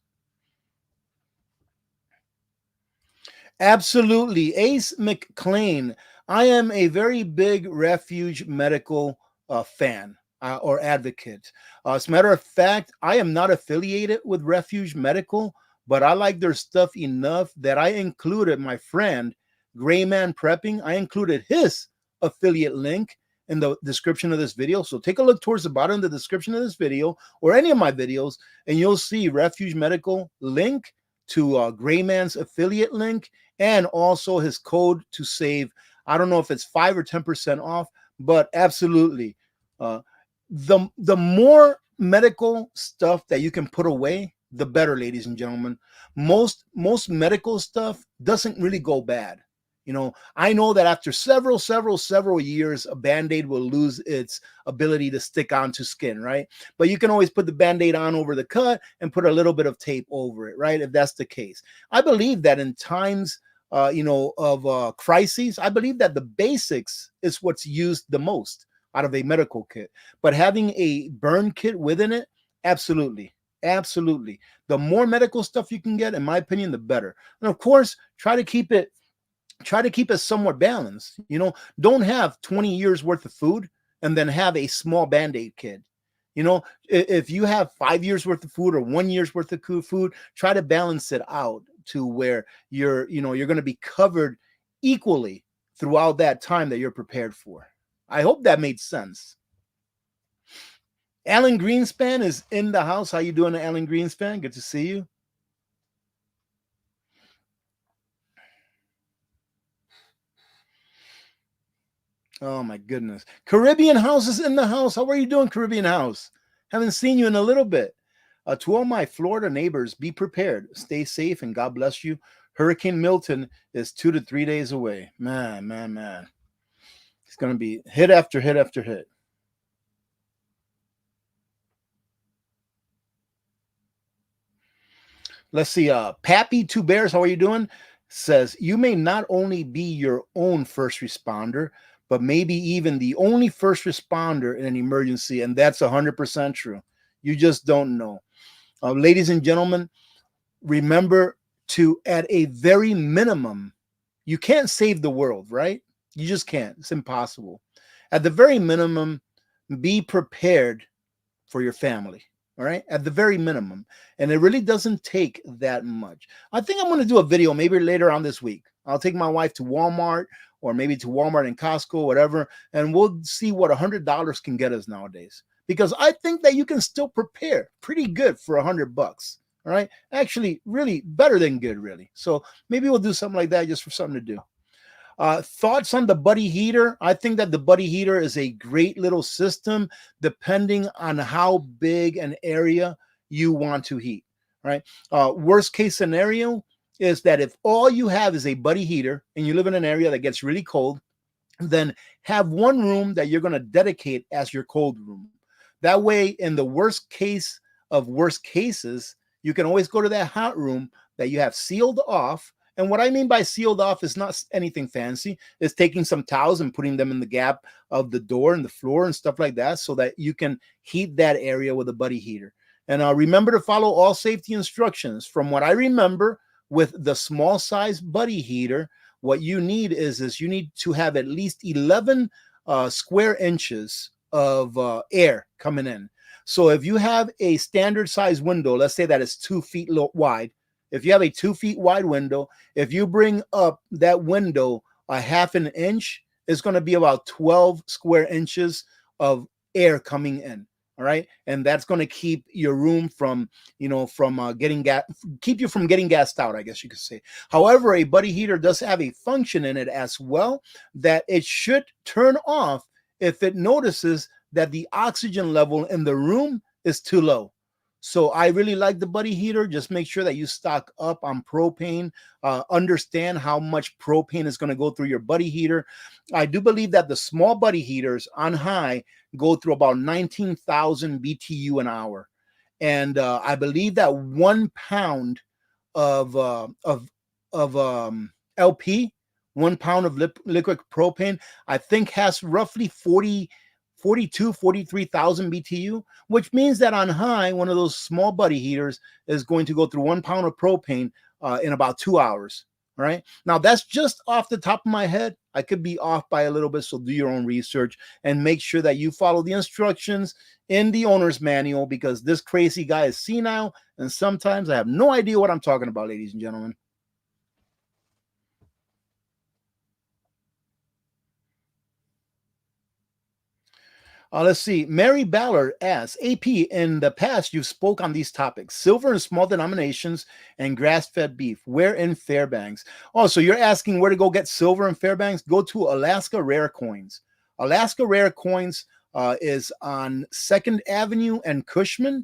Absolutely. Ace McClain. I am a very big Refuge Medical fan or advocate. As a matter of fact, I am not affiliated with Refuge Medical, but I like their stuff enough that I included my friend, Grayman Prepping. I included his affiliate link in the description of this video. So take a look towards the bottom of the description of this video or any of my videos, and you'll see Refuge Medical link to Grayman's affiliate link and also his code to save. I don't know if it's 5 or 10% off, but absolutely. The more medical stuff that you can put away, the better, ladies and gentlemen. Most medical stuff doesn't really go bad. You know, I know that after several years, a Band-Aid will lose its ability to stick onto skin, right? But you can always put the Band-Aid on over the cut and put a little bit of tape over it, right? If that's the case. I believe that in times, of crises, I believe that the basics is what's used the most. out of a medical kit. But having a burn kit within it, absolutely. Absolutely. The more medical stuff you can get, in my opinion, the better. And of course, try to keep it somewhat balanced. You know, don't have 20 years worth of food and then have a small band-aid kit. You know, if you have 5 years worth of food or 1 year's worth of food, try to balance it out to where you're going to be covered equally throughout that time that you're prepared for. I hope that made sense. Alan Greenspan is in the house. How you doing, Alan Greenspan? Good to see you. Oh my goodness. Caribbean House is in the house. How are you doing, Caribbean House? Haven't seen you in a little bit. To all my Florida neighbors, be prepared. Stay safe and God bless you. Hurricane Milton is 2 to 3 days away. Man. It's going to be hit after hit after hit. Let's see. Pappy Two Bears, how are you doing? Says, you may not only be your own first responder, but maybe even the only first responder in an emergency. And that's 100% true. You just don't know. Ladies and gentlemen, remember to, at a very minimum, you can't save the world, right? You just can't. It's impossible. At the very minimum, be prepared for your family. All right, at the very minimum. And it really doesn't take that much. I think I'm going to do a video maybe later on this week. I'll take my wife to Walmart or maybe to Walmart and Costco, whatever, and we'll see what $100 can get us nowadays. Because I think that you can still prepare pretty good for $100. All right, actually, really better than good, really. So maybe we'll do something like that just for something to do. Thoughts on the buddy heater? I think that the buddy heater is a great little system depending on how big an area you want to heat, right? Worst case scenario is that if all you have is a buddy heater and you live in an area that gets really cold, then have one room that you're going to dedicate as your cold room. That way, in the worst case of worst cases, you can always go to that hot room that you have sealed off. And what I mean by sealed off is not anything fancy. It's taking some towels and putting them in the gap of the door and the floor and stuff like that so that you can heat that area with a buddy heater. And remember to follow all safety instructions. From what I remember, with the small size buddy heater, what you need is you need to have at least 11 square inches of air coming in. So if you have a standard size window, let's say that it's 2 feet wide, if you have a 2 feet wide window, if you bring up that window a half an inch, it's going to be about 12 square inches of air coming in. All right. And that's going to keep your room from, getting gas, keep you from getting gassed out, I guess you could say. However, a buddy heater does have a function in it as well that it should turn off if it notices that the oxygen level in the room is too low. So I really like the buddy heater. Just make sure that you stock up on propane. Understand how much propane is going to go through your buddy heater. I do believe that the small buddy heaters on high go through about 19,000 BTU an hour. And I believe that 1 pound of LP, 1 pound of liquid propane, I think has roughly 43,000 BTU, which means that on high, one of those small buddy heaters is going to go through 1 pound of propane in about 2 hours. All right. Now, that's just off the top of my head. I could be off by a little bit. So do your own research and make sure that you follow the instructions in the owner's manual, because this crazy guy is senile. And sometimes I have no idea what I'm talking about, ladies and gentlemen. Let's see. Mary Ballard asks, AP, in the past, you spoke on these topics, silver in small denominations and grass-fed beef. Where in Fairbanks? Oh, so you're asking where to go get silver in Fairbanks? Go to Alaska Rare Coins. Alaska Rare Coins is on 2nd Avenue and Cushman,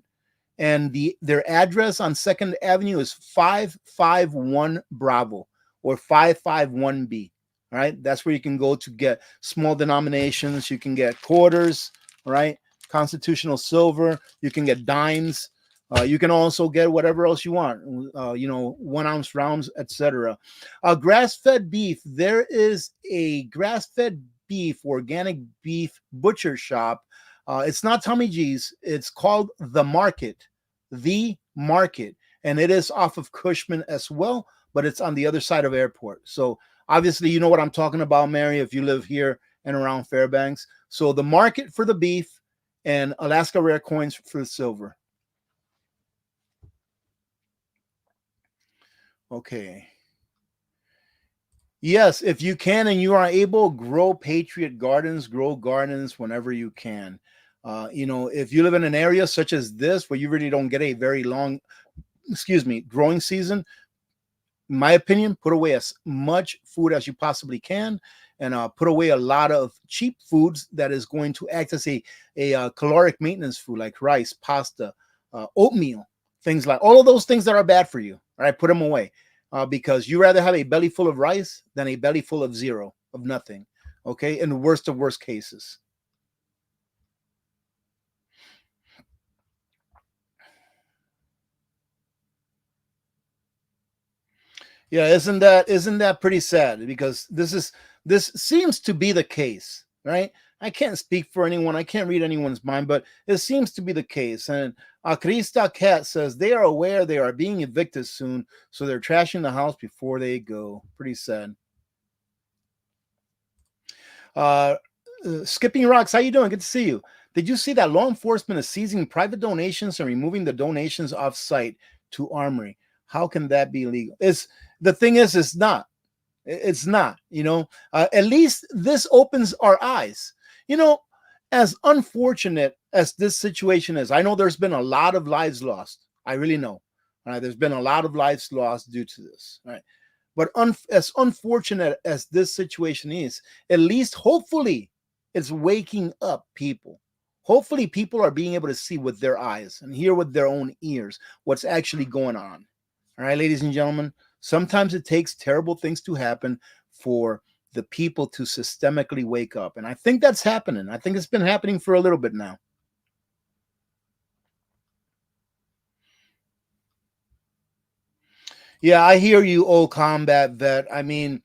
and their address on 2nd Avenue is 551 Bravo or 551B. All right, that's where you can go to get small denominations. You can get quarters, right? Constitutional silver. You can get dimes. You can also get whatever else you want, 1 ounce rounds, etc. Grass-fed beef. There is a grass-fed beef, organic beef butcher shop. It's not Tommy G's. It's called The Market. The Market. And it is off of Cushman as well, but it's on the other side of airport. So obviously, you know what I'm talking about, Mary, if you live here and around Fairbanks. So The Market for the beef and Alaska Rare Coins for the silver. Okay. Yes, if you can and you are able, grow Patriot Gardens, grow gardens whenever you can. If you live in an area such as this where you really don't get a very long, growing season, in my opinion, put away as much food as you possibly can, and put away a lot of cheap foods that is going to act as a caloric maintenance food like rice, pasta, oatmeal, things like all of those things that are bad for you. All right, put them away because you rather have a belly full of rice than a belly full of zero, of nothing. Okay, in the worst of worst cases. Yeah, isn't that pretty sad? Because this seems to be the case, right? I can't speak for anyone. I can't read anyone's mind, but it seems to be the case. And Krista Cat says they are aware they are being evicted soon, so they're trashing the house before they go. Pretty sad. Uh, Skipping Rocks, how you doing? Good to see you. Did you see that law enforcement is seizing private donations and removing the donations off site to Armory? How can that be legal? The thing is, it's not. It's not. At least this opens our eyes. You know, as unfortunate as this situation is, I know there's been a lot of lives lost. I really know. There's been a lot of lives lost due to this. Right. But as unfortunate as this situation is, at least hopefully it's waking up people. Hopefully people are being able to see with their eyes and hear with their own ears what's actually going on. All right, ladies and gentlemen, sometimes it takes terrible things to happen for the people to systemically wake up. And I think that's happening. I think it's been happening for a little bit now. Yeah, I hear you, old combat vet. I mean,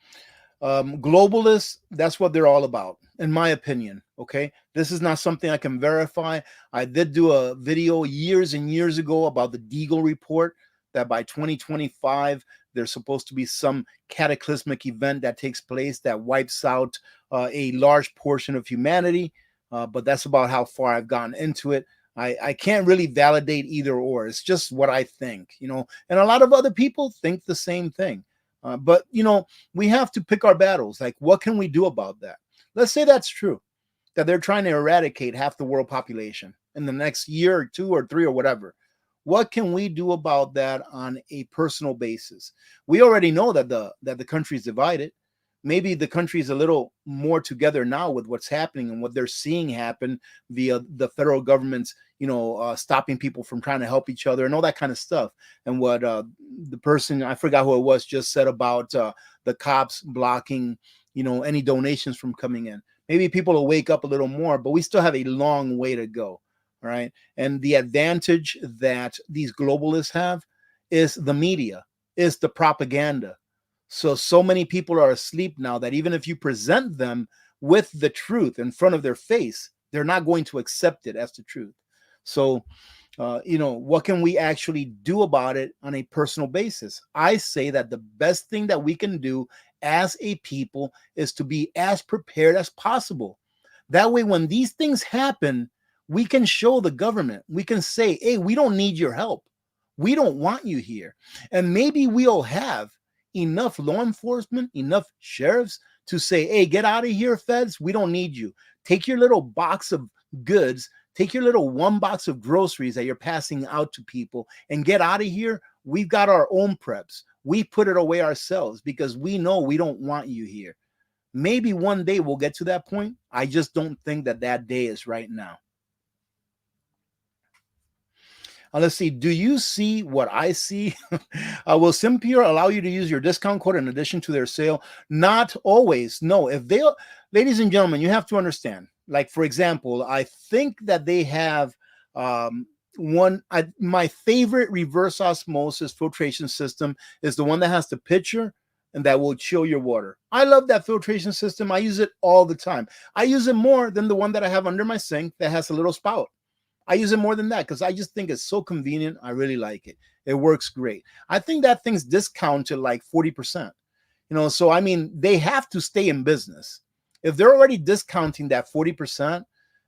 globalists, that's what they're all about, in my opinion. Okay, this is not something I can verify. I did do a video years and years ago about the Deagle report that by 2025 there's supposed to be some cataclysmic event that takes place that wipes out a large portion of humanity. But that's about how far I've gotten into it. I can't really validate either or. It's just what I think, and a lot of other people think the same thing. But we have to pick our battles. Like, what can we do about that? Let's say that's true, that they're trying to eradicate half the world population in the next year or two or three or whatever. What can we do about that on a personal basis? We already know that the country is divided. Maybe the country is a little more together now with what's happening and what they're seeing happen via the federal government's, stopping people from trying to help each other and all that kind of stuff. And what the person, I forgot who it was, just said about the cops blocking, any donations from coming in. Maybe people will wake up a little more, but we still have a long way to go. All right. And the advantage that these globalists have is the media, is the propaganda. So many people are asleep now that even if you present them with the truth in front of their face, they're not going to accept it as the truth. So, what can we actually do about it on a personal basis? I say that the best thing that we can do as a people is to be as prepared as possible. That way, when these things happen, we can show the government, we can say, hey, we don't need your help. We don't want you here. And maybe we'll have enough law enforcement, enough sheriffs to say, hey, get out of here, feds. We don't need you. Take your little box of goods, take your little one box of groceries that you're passing out to people and get out of here. We've got our own preps. We put it away ourselves because we know we don't want you here. Maybe one day we'll get to that point. I just don't think that day is right now. Let's see. Do you see what I see? Will SIMPURE allow you to use your discount code in addition to their sale? Not always. No. Ladies and gentlemen, you have to understand. Like, for example, I think that they have my favorite reverse osmosis filtration system is the one that has the pitcher and that will chill your water. I love that filtration system. I use it all the time. I use it more than the one that I have under my sink that has a little spout. I use it more than that because I just think it's so convenient. I really like it. It works great. I think that thing's discounted like 40%. So I mean, they have to stay in business. If they're already discounting that 40%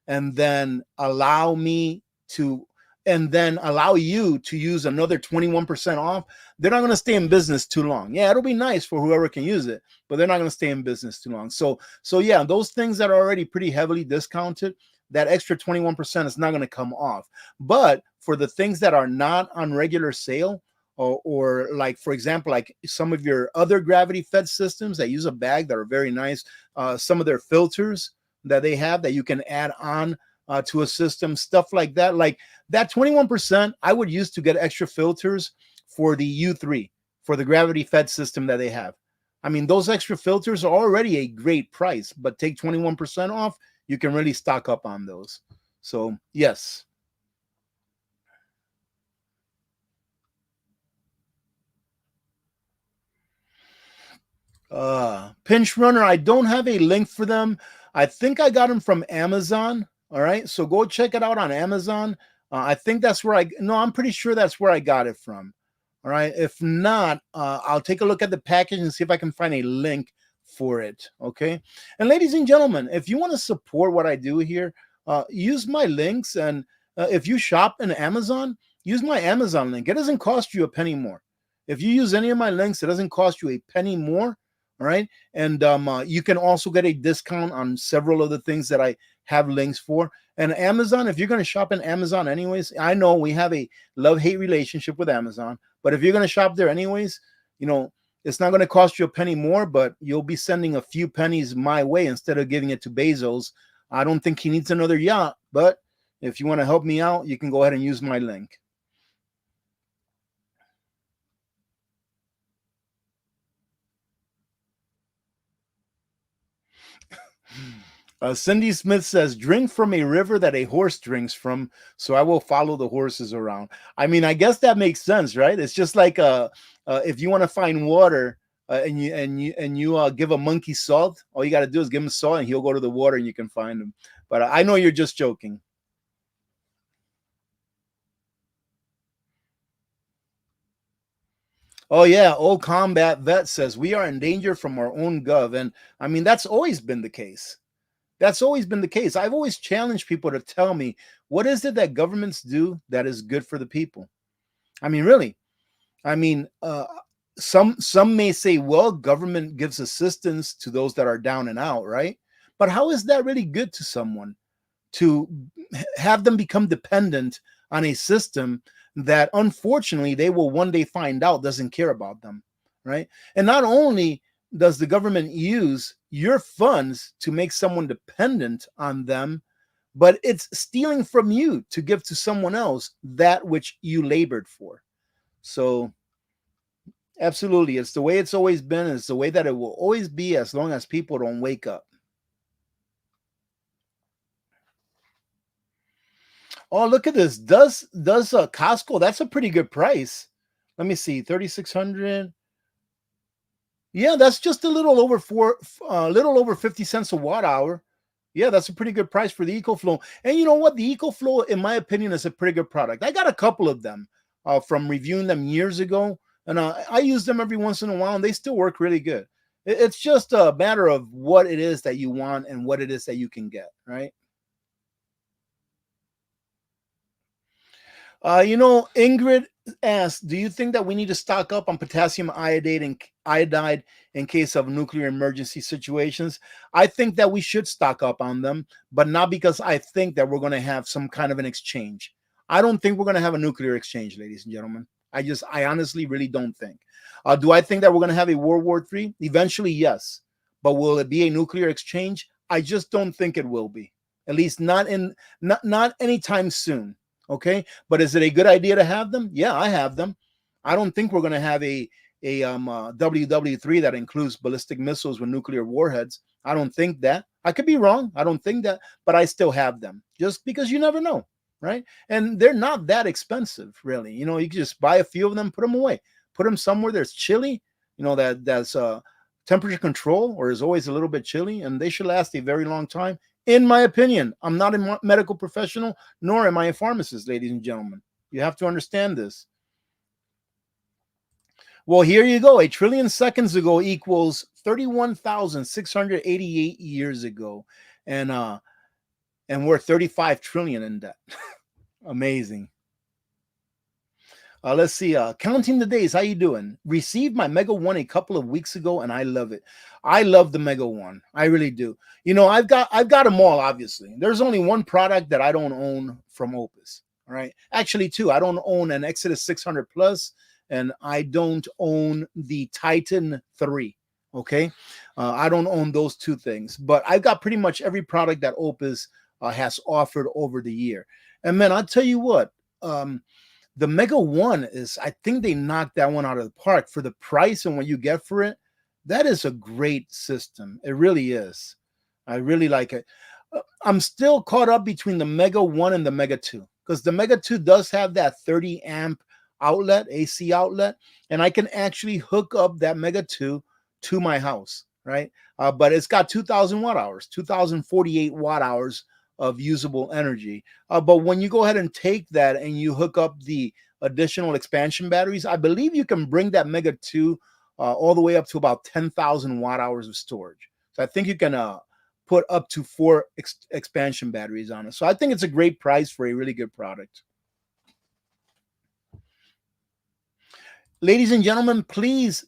and then allow me to, and then allow you to use another 21% off, they're not going to stay in business too long. Yeah, it'll be nice for whoever can use it, but they're not going to stay in business too long. So yeah, those things that are already pretty heavily discounted, that extra 21% is not going to come off. But for the things that are not on regular sale, or like, for example, like some of your other gravity fed systems that use a bag that are very nice, some of their filters that they have that you can add on to a system, stuff like that. Like that 21%, I would use to get extra filters for the U3, for the gravity fed system that they have. I mean, those extra filters are already a great price, but take 21% off, you can really stock up on those. So yes. Pinch Runner, I don't have a link for them. I think I got them from Amazon. All right, so go check it out on Amazon. I think that's where I'm pretty sure that's where I got it from. All right, if not, I'll take a look at the package and see if I can find a link for it. Okay, and ladies and gentlemen, if you want to support what I do here, use my links. And if you shop in Amazon, use my Amazon link. It doesn't cost you a penny more. If you use any of my links, it doesn't cost you a penny more. All right. And you can also get a discount on several of the things that I have links for. And Amazon, if you're going to shop in Amazon anyways, I know we have a love-hate relationship with Amazon, but if you're going to shop there anyways, it's not going to cost you a penny more, but you'll be sending a few pennies my way instead of giving it to Bezos. I don't think he needs another yacht, but if you want to help me out, you can go ahead and use my link. Cindy Smith says, drink from a river that a horse drinks from, so I will follow the horses around. I mean, I guess that makes sense, right? It's just like if you want to find water and you give a monkey salt, all you got to do is give him salt and he'll go to the water and you can find him. But I know you're just joking. Oh yeah, old combat vet says we are in danger from our own gov. And I mean, that's always been the case. That's always been the case. I've always challenged people to tell me, what is it that governments do that is good for the people? I mean, really. I mean, some may say, well, government gives assistance to those that are down and out, right? But how is that really good to someone to have them become dependent on a system that unfortunately they will one day find out doesn't care about them, right? And not only does the government use your funds to make someone dependent on them, but it's stealing from you to give to someone else that which you labored for. So absolutely, it's the way it's always been, and it's the way that it will always be as long as people don't wake up. Oh, look at this. Does Costco? That's a pretty good price. Let me see, 3,600. Yeah, that's just a little over little over 50 cents a watt hour. Yeah, that's a pretty good price for the EcoFlow. And you know what? The EcoFlow, in my opinion, is a pretty good product. I got a couple of them from reviewing them years ago, and I use them every once in a while, and they still work really good. It's just a matter of what it is that you want and what it is that you can get, right? Ingrid asked, do you think that we need to stock up on potassium iodide in case of nuclear emergency situations? I think that we should stock up on them, but not because I think that we're going to have some kind of an exchange. I don't think we're going to have a nuclear exchange, ladies and gentlemen. I honestly really don't think. Do I think that we're going to have a World War III? Eventually, yes. But will it be a nuclear exchange? I just don't think it will be. At least not anytime soon. Okay, but is it a good idea to have them? Yeah, I have them. I don't think we're going to have a WW3 that includes ballistic missiles with nuclear warheads. I don't think that. I could be wrong. I don't think that, but I still have them just because you never know, right? And they're not that expensive, really. You can just buy a few of them, put them away, put them somewhere that's chilly, that's temperature control or is always a little bit chilly, and they should last a very long time. In my opinion, I'm not a medical professional, nor am I a pharmacist, ladies and gentlemen. You have to understand this. Well, here you go. A trillion seconds ago equals 31,688 years ago, and we're 35 trillion in debt. Amazing. Let's see. Counting the days. How you doing? Received my Mega One a couple of weeks ago, and I love it. I love the Mega One. I really do. I've got them all. Obviously, there's only one product that I don't own from Opus. All right, actually two. I don't own an Exodus 600 Plus, and I don't own the Titan 3. Okay, I don't own those two things, but I've got pretty much every product that Opus has offered over the year. And man, I'll tell you what. The Mega One is, I think they knocked that one out of the park for the price and what you get for it. That is a great system. It really is. I really like it. I'm still caught up between the Mega One and the Mega Two, because the Mega Two does have that 30 amp outlet, AC outlet, and I can actually hook up that Mega Two to my house, right? But it's got 2,000 watt hours, 2,048 watt hours of usable energy. But when you go ahead and take that and you hook up the additional expansion batteries, I believe you can bring that Mega 2 all the way up to about 10,000 watt hours of storage. So I think you can put up to 4 expansion batteries on it. So I think it's a great price for a really good product. Ladies and gentlemen, please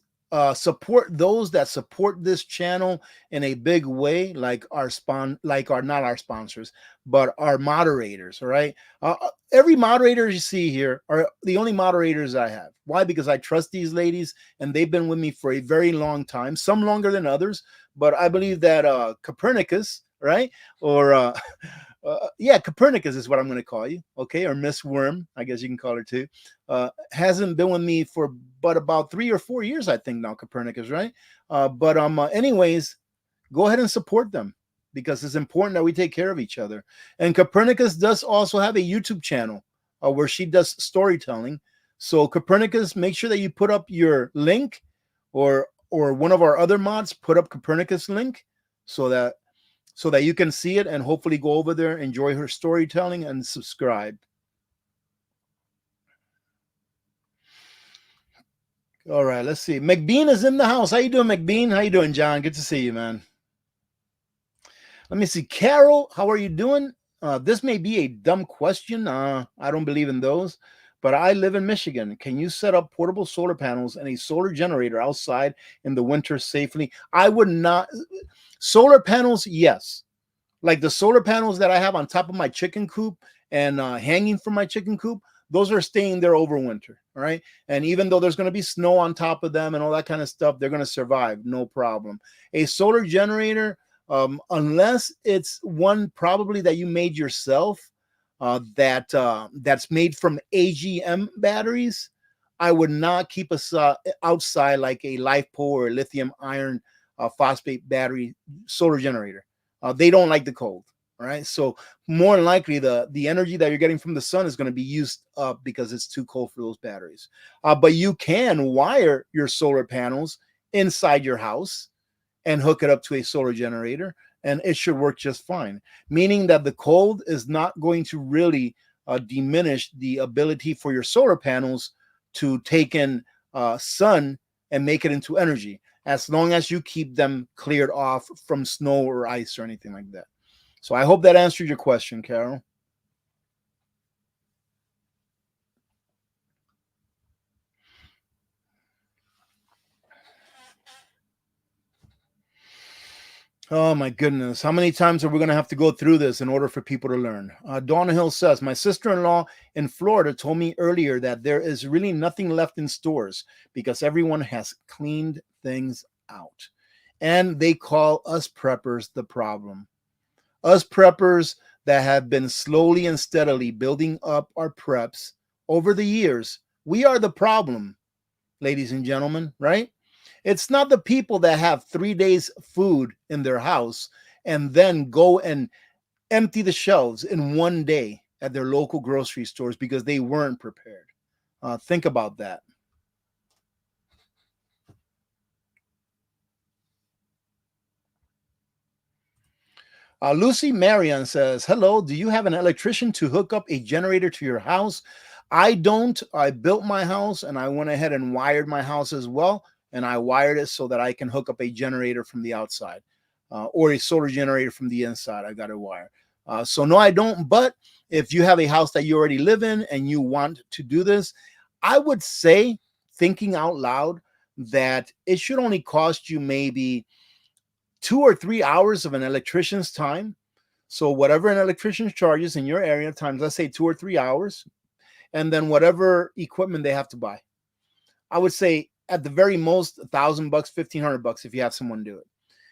support those that support this channel in a big way, like not our sponsors, but our moderators. All right, every moderator you see here are the only moderators I have. Why? Because I trust these ladies, and they've been with me for a very long time, some longer than others. But I believe that Copernicus, right, or yeah, Copernicus is what I'm going to call you, okay, or Miss Worm, I guess you can call her too. Hasn't been with me for but about 3 or 4 years, I think now, Copernicus, right? But anyways, go ahead and support them, because it's important that we take care of each other. And Copernicus does also have a YouTube channel where she does storytelling. So Copernicus, make sure that you put up your link, or one of our other mods put up Copernicus link, so that you can see it and hopefully go over there, enjoy her storytelling, and subscribe. All right, let's see. McBean is in the house. How you doing, McBean? How you doing, John? Good to see you, man. Let me see. Carol, how are you doing? This may be a dumb question. I don't believe in those, but I live in Michigan. Can you set up portable solar panels and a solar generator outside in the winter safely? I would not. Solar panels, yes. Like the solar panels that I have on top of my chicken coop and hanging from my chicken coop, those are staying there over winter. All right. And even though there's going to be snow on top of them and all that kind of stuff, they're going to survive. No problem. A solar generator, unless it's one probably that you made yourself, that's made from AGM batteries, I would not keep us outside like a LiFePO or a lithium iron phosphate battery solar generator. They don't like the cold. All right. So more than likely, the energy that you're getting from the sun is going to be used up because it's too cold for those batteries. But you can wire your solar panels inside your house and hook it up to a solar generator, and it should work just fine. Meaning that the cold is not going to really diminish the ability for your solar panels to take in sun and make it into energy, as long as you keep them cleared off from snow or ice or anything like that. So I hope that answered your question, Carol. Oh my goodness. How many times are we going to have to go through this in order for people to learn? Donna Hill says, my sister-in-law in Florida told me earlier that there is really nothing left in stores because everyone has cleaned things out. And they call us preppers the problem. Us preppers that have been slowly and steadily building up our preps over the years, we are the problem, ladies and gentlemen, right? It's not the people that have 3 days food in their house and then go and empty the shelves in 1 day at their local grocery stores because they weren't prepared. Think about that. Lucy Marion says, hello, do you have an electrician to hook up a generator to your house? I don't. I built my house and I went ahead and wired my house as well. And I wired it so that I can hook up a generator from the outside or a solar generator from the inside. I got a wire. So no, I don't. But if you have a house that you already live in and you want to do this, I would say, thinking out loud, that it should only cost you maybe 2 or 3 hours of an electrician's time. So whatever an electrician charges in your area times, let's say 2 or 3 hours, and then whatever equipment they have to buy. I would say at the very most $1,000, $1,500 if you have someone do it.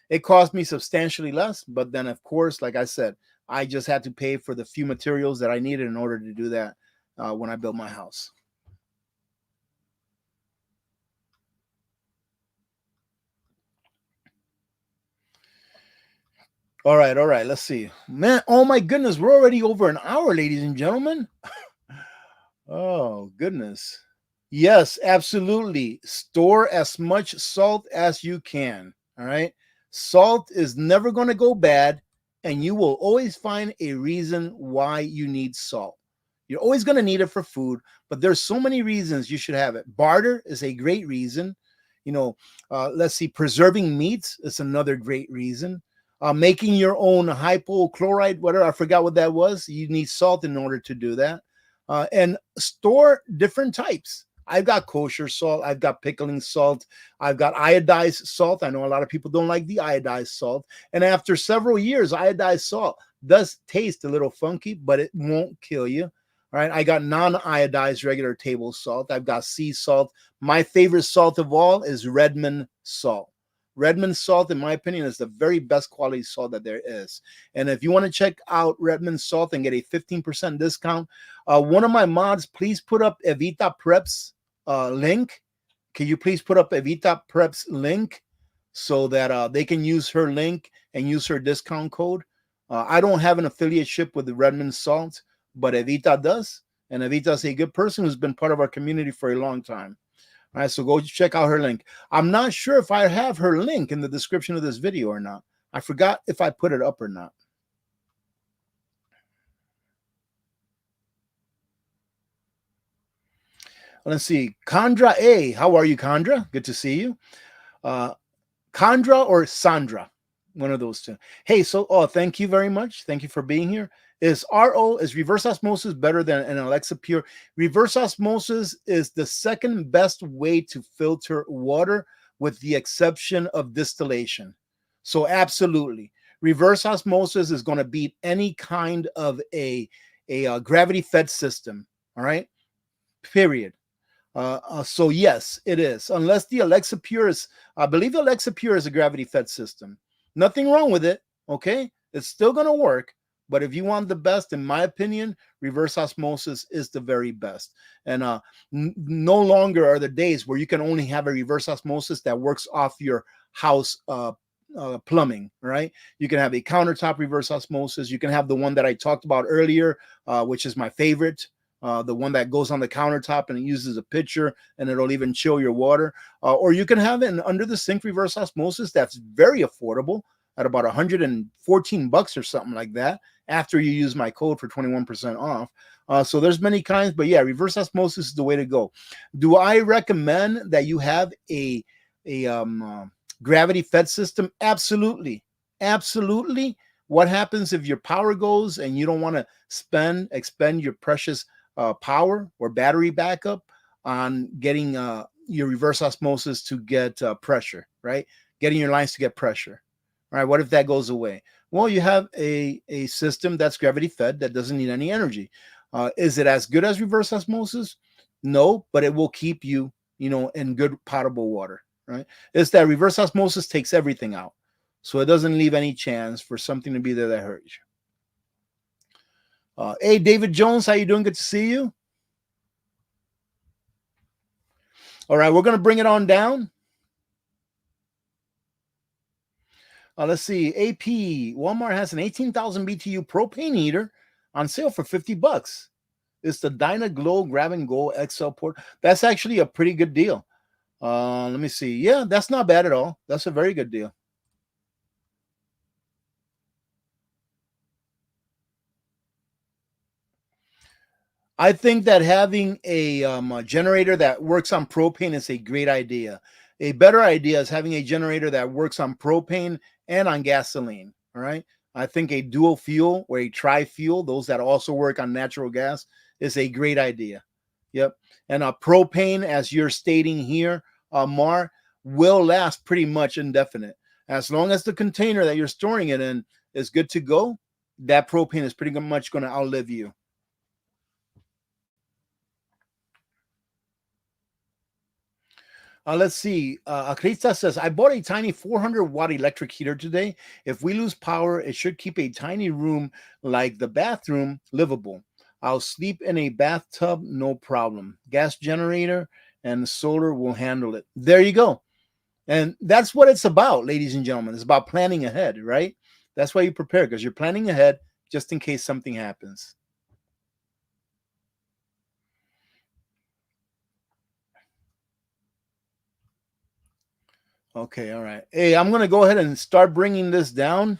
It cost me substantially less, but then of course, like I said, I just had to pay for the few materials that I needed in order to do that when I built my house. All right, let's see. Man, oh my goodness, we're already over an hour, ladies and gentlemen. Oh, goodness. Yes, absolutely. Store as much salt as you can. All right. Salt is never going to go bad, and you will always find a reason why you need salt. You're always going to need it for food, but there's so many reasons you should have it. Barter is a great reason. Let's see, preserving meats is another great reason. Making your own hypochlorite, whatever, I forgot what that was. You need salt in order to do that. And store different types. I've got kosher salt. I've got pickling salt. I've got iodized salt. I know a lot of people don't like the iodized salt. And after several years, iodized salt does taste a little funky, but it won't kill you. All right. I got non-iodized regular table salt. I've got sea salt. My favorite salt of all is Redmond salt. Redmond salt, in my opinion, is the very best quality salt that there is. And if you want to check out Redmond salt and get a 15% discount, one of my mods, please put up Evita Prep's link. Can you please put up Evita Prep's link so that they can use her link and use her discount code? I don't have an affiliateship with the Redmond salt, but Evita does. And Evita is a good person who's been part of our community for a long time. All right, so go check out her link. I'm not sure if I have her link in the description of this video or not. I forgot if I put it up or not. Let's see. Chandra A. How are you, Chandra? Good to see you. Chandra or Sandra? One of those two. Hey, thank you very much. Thank you for being here. Is reverse osmosis better than an Alexa Pure? Reverse osmosis is the second best way to filter water, with the exception of distillation. So absolutely, reverse osmosis is going to beat any kind of a gravity fed system. All right, period. So yes, it is. Unless the Alexa Pure is, I believe Alexa Pure is a gravity fed system. Nothing wrong with it. Okay, it's still going to work. But if you want the best, in my opinion, reverse osmosis is the very best. And no longer are the days where you can only have a reverse osmosis that works off your house plumbing, right? You can have a countertop reverse osmosis. You can have the one that I talked about earlier, which is my favorite. The one that goes on the countertop and it uses a pitcher and it'll even chill your water. Or you can have an under the sink reverse osmosis that's very affordable at about $114 or something like that, after you use my code for 21% off. So there's many kinds, but yeah, reverse osmosis is the way to go. Do I recommend that you have a gravity fed system? Absolutely. Absolutely. What happens if your power goes and you don't want to expend your precious power or battery backup on getting your reverse osmosis to get pressure, right? Getting your lines to get pressure. All right, what if that goes away? Well, you have a system that's gravity fed that doesn't need any energy. Is it as good as reverse osmosis? No, but it will keep you, in good potable water, right? It's that reverse osmosis takes everything out. So it doesn't leave any chance for something to be there that hurts you. Hey, David Jones, how you doing? Good to see you. All right, we're going to bring it on down. Let's see. AP Walmart has an 18,000 BTU propane heater on sale for $50. It's the Dynaglow Grab and Go XL port. That's actually a pretty good deal. Let me see. Yeah, that's not bad at all. That's a very good deal. I think that having a generator that works on propane is a great idea. A better idea is having a generator that works on propane and on gasoline. All right. I think a dual fuel or a tri fuel, those that also work on natural gas, is a great idea. Yep. And propane, as you're stating here, Mar, will last pretty much indefinite. As long as the container that you're storing it in is good to go, that propane is pretty much going to outlive you. Let's see. Akrita says, I bought a tiny 400-watt electric heater today. If we lose power, it should keep a tiny room like the bathroom livable. I'll sleep in a bathtub, no problem. Gas generator and solar will handle it. There you go. And that's what it's about, ladies and gentlemen. It's about planning ahead, right? That's why you prepare, because you're planning ahead just in case something happens. Okay, all right. Hey, I'm going to go ahead and start bringing this down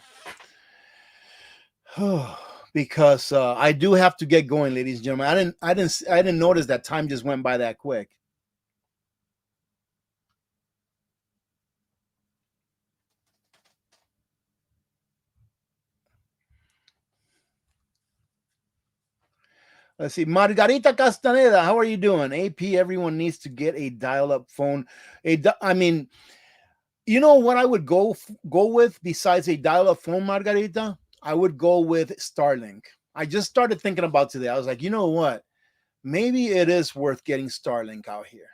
because I do have to get going, ladies and gentlemen. I didn't notice that time just went by that quick. Let's see. Margarita Castaneda, how are you doing? AP, everyone needs to get a dial-up phone. I mean, you know what I would go with besides a dial-up phone, Margarita? I would go with Starlink. I just started thinking about today. I was like, you know what? Maybe it is worth getting Starlink out here.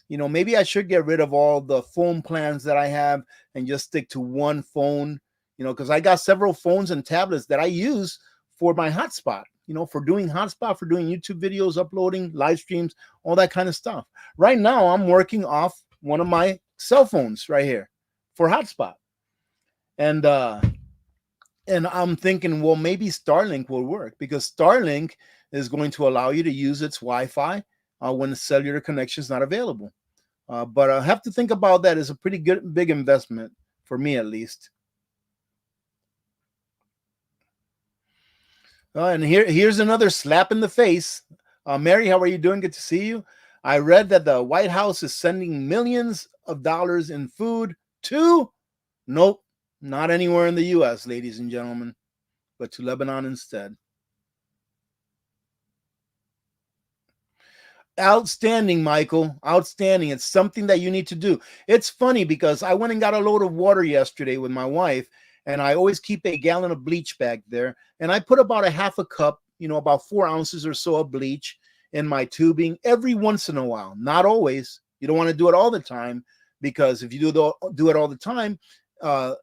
You know, maybe I should get rid of all the phone plans that I have and just stick to one phone, you know, because I got several phones and tablets that I use for my hotspot, you know, for doing hotspot, for doing YouTube videos, uploading live streams, all that kind of stuff. Right now, I'm working off one of my cell phones right here for hotspot. And I'm thinking, well, maybe Starlink will work because Starlink is going to allow you to use its Wi-Fi when the cellular connection is not available. But I have to think about that as a pretty good big investment for me, at least. And here's another slap in the face. Mary, how are you doing? Good to see you. I read that the White House is sending millions of dollars in food to, nope, not anywhere in the U.S., ladies and gentlemen, but to Lebanon instead. Outstanding, Michael. Outstanding. It's something that you need to do. It's funny because I went and got a load of water yesterday with my wife, and I always keep a gallon of bleach back there. And I put about a half a cup, you know, about 4 ounces or so of bleach in my tubing every once in a while. Not always. You don't want to do it all the time because if you do it all the time,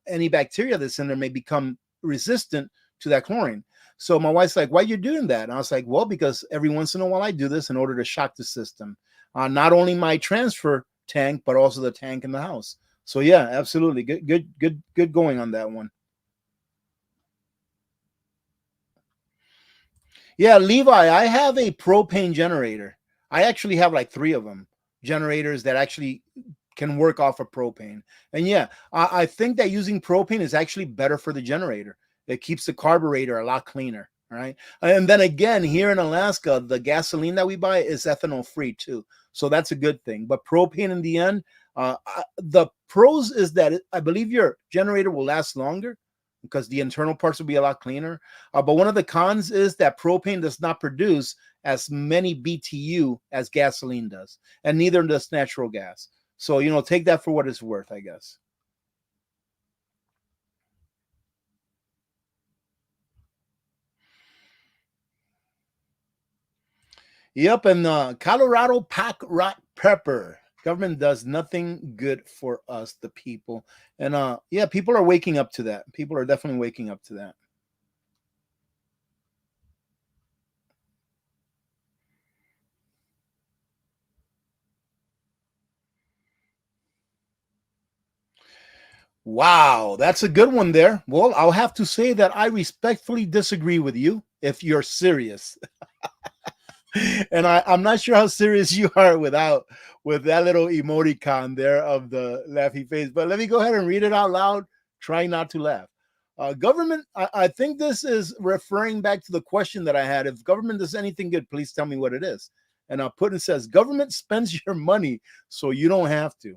any bacteria that's in there may become resistant to that chlorine. So my wife's like, why are you doing that? And I was like, well, because every once in a while I do this in order to shock the system. Not only my transfer tank, but also the tank in the house. So yeah, absolutely. Good going on that one. Yeah, Levi, I have a propane generator. I actually have like 3 of them, generators that actually can work off of propane. And yeah, I think that using propane is actually better for the generator. It keeps the carburetor a lot cleaner. All right. And then again, here in Alaska, the gasoline that we buy is ethanol free too. So that's a good thing. But propane in the end, the pros is that I believe your generator will last longer because the internal parts will be a lot cleaner. But one of the cons is that propane does not produce as many BTU as gasoline does, and neither does natural gas. So, you know, take that for what it's worth, I guess. Yep, and Colorado pack rat pepper. Government does nothing good for us, the people. And yeah, people are waking up to that. People are definitely waking up to that. Wow, that's a good one there. Well, I'll have to say that I respectfully disagree with you if you're serious. And I'm not sure how serious you are with that little emoticon there of the laughy face. But let me go ahead and read it out loud. Try not to laugh. Government, I think this is referring back to the question that I had. If government does anything good, please tell me what it is. And Putin says, government spends your money so you don't have to.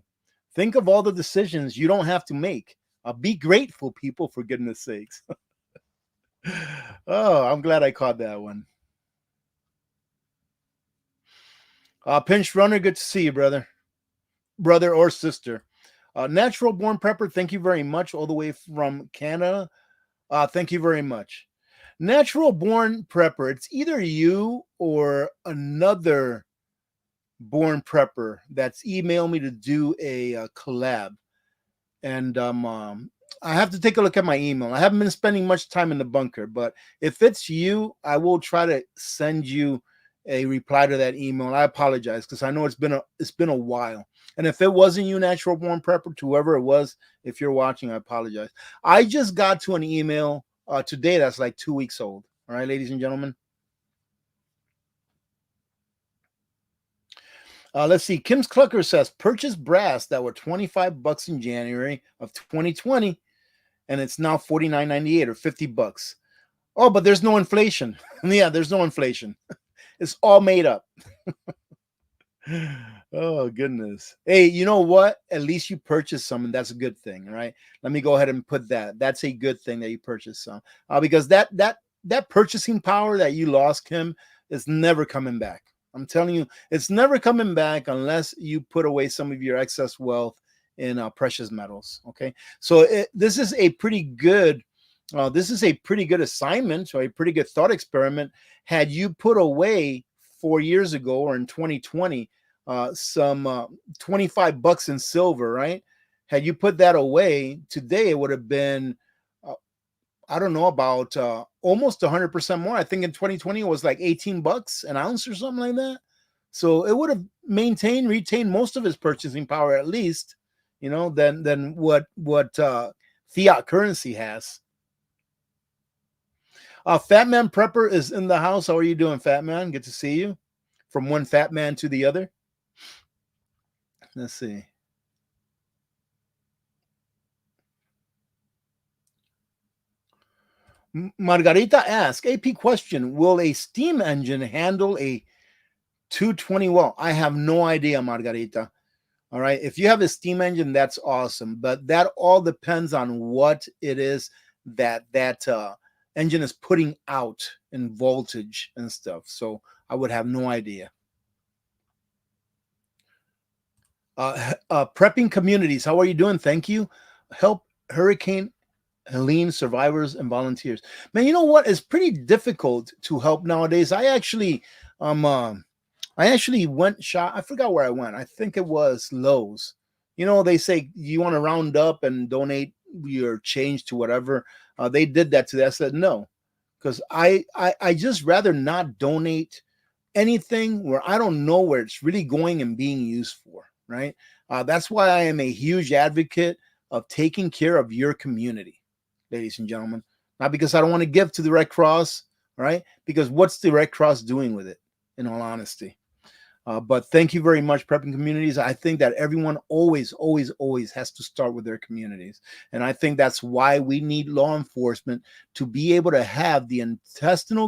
Think of all the decisions you don't have to make. Be grateful, people, for goodness sakes. Oh, I'm glad I caught that one. Pinch Runner, good to see you, brother or sister. Natural Born Prepper, thank you very much, all the way from Canada. Thank you very much. Natural Born Prepper, it's either you or another born prepper that's emailed me to do a collab. And I have to take a look at my email. I haven't been spending much time in the bunker, but if it's you, I will try to send you a reply to that email. And I apologize because I know it's been a while. And if it wasn't you, Natural Born Prepper, to whoever it was, if you're watching, I apologize. I just got to an email today that's like 2 weeks old. All right, ladies and gentlemen. Let's see. Kim's Clucker says purchase brass that were $25 in January of 2020, and it's now $49.98 or $50. Oh, but there's no inflation. Yeah, there's no inflation. It's all made up. Oh, goodness. Hey, you know what? At least you purchased some, and that's a good thing, right? Let me go ahead and put that. That's a good thing that you purchased some, because that purchasing power that you lost, Kim, is never coming back. I'm telling you, it's never coming back unless you put away some of your excess wealth in precious metals. Okay, so this is a pretty good assignment, or a pretty good thought experiment. Had you put away 4 years ago or in 2020 some $25 in silver, right? Had you put that away today, it would have been I don't know, about almost 100% more. I think in 2020 it was like $18 an ounce or something like that. So it would have retained most of its purchasing power, at least, than what fiat currency has. Fat Man Prepper is in the house. How are you doing, Fat Man? Good to see you. From one fat man to the other. Let's see. Margarita asks, AP question, will a steam engine handle a 220 well? I have no idea, Margarita. All right. If you have a steam engine, that's awesome. But that all depends on what it is that engine is putting out in voltage and stuff. So I would have no idea. Prepping communities, how are you doing? Thank you. Help Hurricane Helene survivors and volunteers. Man, you know what? It's pretty difficult to help nowadays. I actually went shop. I forgot where I went. I think it was Lowe's. They say you want to round up and donate your change to whatever. They did that today. I said no, because I just rather not donate anything where I don't know where it's really going and being used for. Right. That's why I am a huge advocate of taking care of your community, ladies and gentlemen. Not because I don't want to give to the Red Cross, right? Because what's the Red Cross doing with it, in all honesty? But thank you very much, Prepping Communities. I think that everyone always has to start with their communities. And I think that's why we need law enforcement to be able to have the intestinal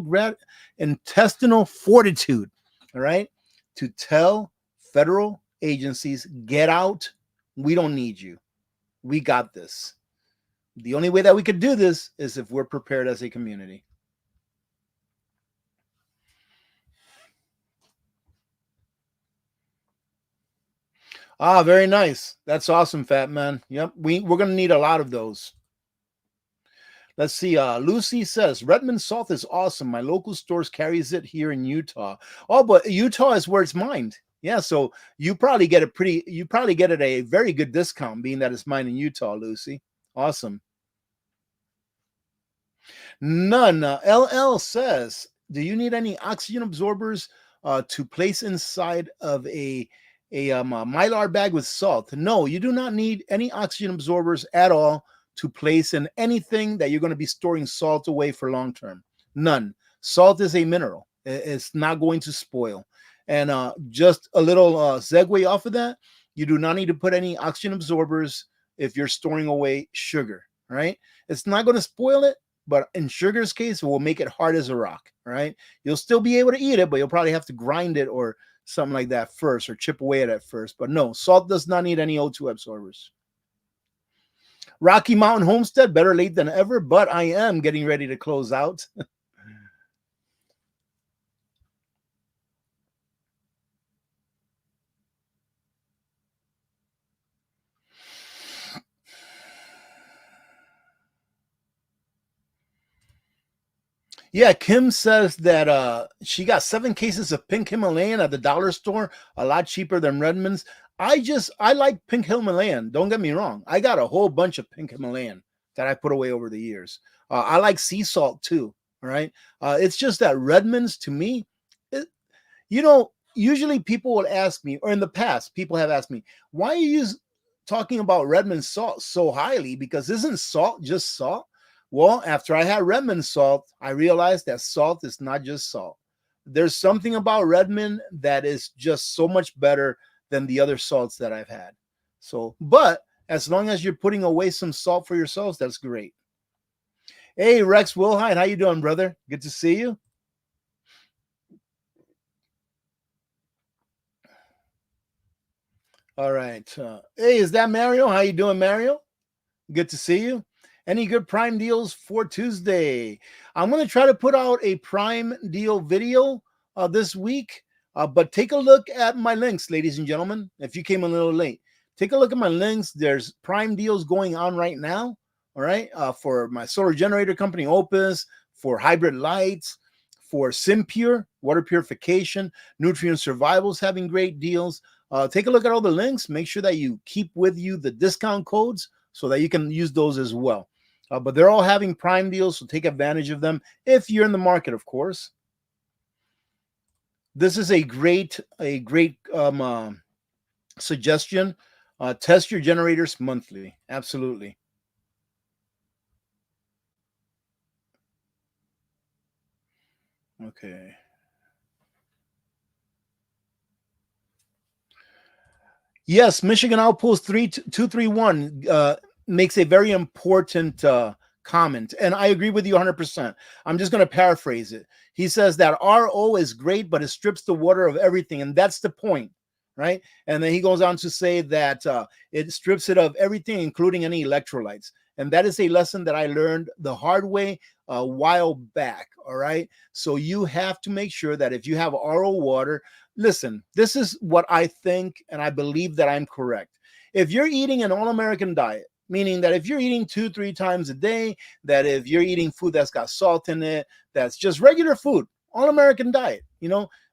fortitude, all right, to tell federal agencies, get out. We don't need you. We got this. The only way that we could do this is if we're prepared as a community. Very nice. That's awesome, Fat Man. Yep, we're going to need a lot of those. Let's see. Lucy says, Redmond salt is awesome. My local stores carries it here in Utah. Oh, but Utah is where it's mined. Yeah, so you probably get it at a very good discount, being that it's mined in Utah, Lucy. Awesome. None. LL says, do you need any oxygen absorbers to place inside of a Mylar bag with salt? No, you do not need any oxygen absorbers at all to place in anything that you're going to be storing salt away for long term. None. Salt is a mineral. It's not going to spoil. And just a little segue off of that, you do not need to put any oxygen absorbers if you're storing away sugar. right? It's not going to spoil it, but in sugar's case, it will make it hard as a rock, right? You'll still be able to eat it, but you'll probably have to grind it or something like that first, or chip away at it first. But no, salt does not need any O2 absorbers. Rocky Mountain Homestead, better late than ever, but I am getting ready to close out. Yeah, Kim says that she got 7 cases of pink Himalayan at the dollar store, a lot cheaper than Redmond's. I like pink Himalayan. Don't get me wrong. I got a whole bunch of pink Himalayan that I put away over the years. I like sea salt too. All right. It's just that Redmond's to me, it, usually people will ask me, or in the past, people have asked me, why are you talking about Redmond salt so highly? Because isn't salt just salt? Well, after I had Redmond salt, I realized that salt is not just salt. There's something about Redmond that is just so much better than the other salts that I've had. So, but as long as you're putting away some salt for yourselves, that's great. Hey, Rex Wilhite, how you doing, brother? Good to see you. All right. Hey, is that Mario? How you doing, Mario? Good to see you. Any good Prime deals for Tuesday? I'm going to try to put out a Prime deal video this week, but take a look at my links, ladies and gentlemen. If you came a little late, take a look at my links. There's Prime deals going on right now. All right. For my solar generator company, OUPES, for hybrid lights, for SIMPURE, water purification, nutrient survivals having great deals. Take a look at all the links. Make sure that you keep with you the discount codes so that you can use those as well. But they're all having Prime deals, so take advantage of them if you're in the market, of course. This is a great suggestion. Test your generators monthly. Absolutely. Okay. Yes, Michigan Outpost 3231 makes a very important comment, and I agree with you 100%. I'm just going to paraphrase it. He says that RO is great, but it strips the water of everything, and that's the point, right? And then he goes on to say that it strips it of everything, including any electrolytes. And that is a lesson that I learned the hard way a while back, all right? So you have to make sure that if you have RO water, listen, this is what I think, and I believe that I'm correct. If you're eating an all-American diet, meaning that if you're eating 2-3 times a day, that if you're eating food that's got salt in it, that's just regular food, all-American diet,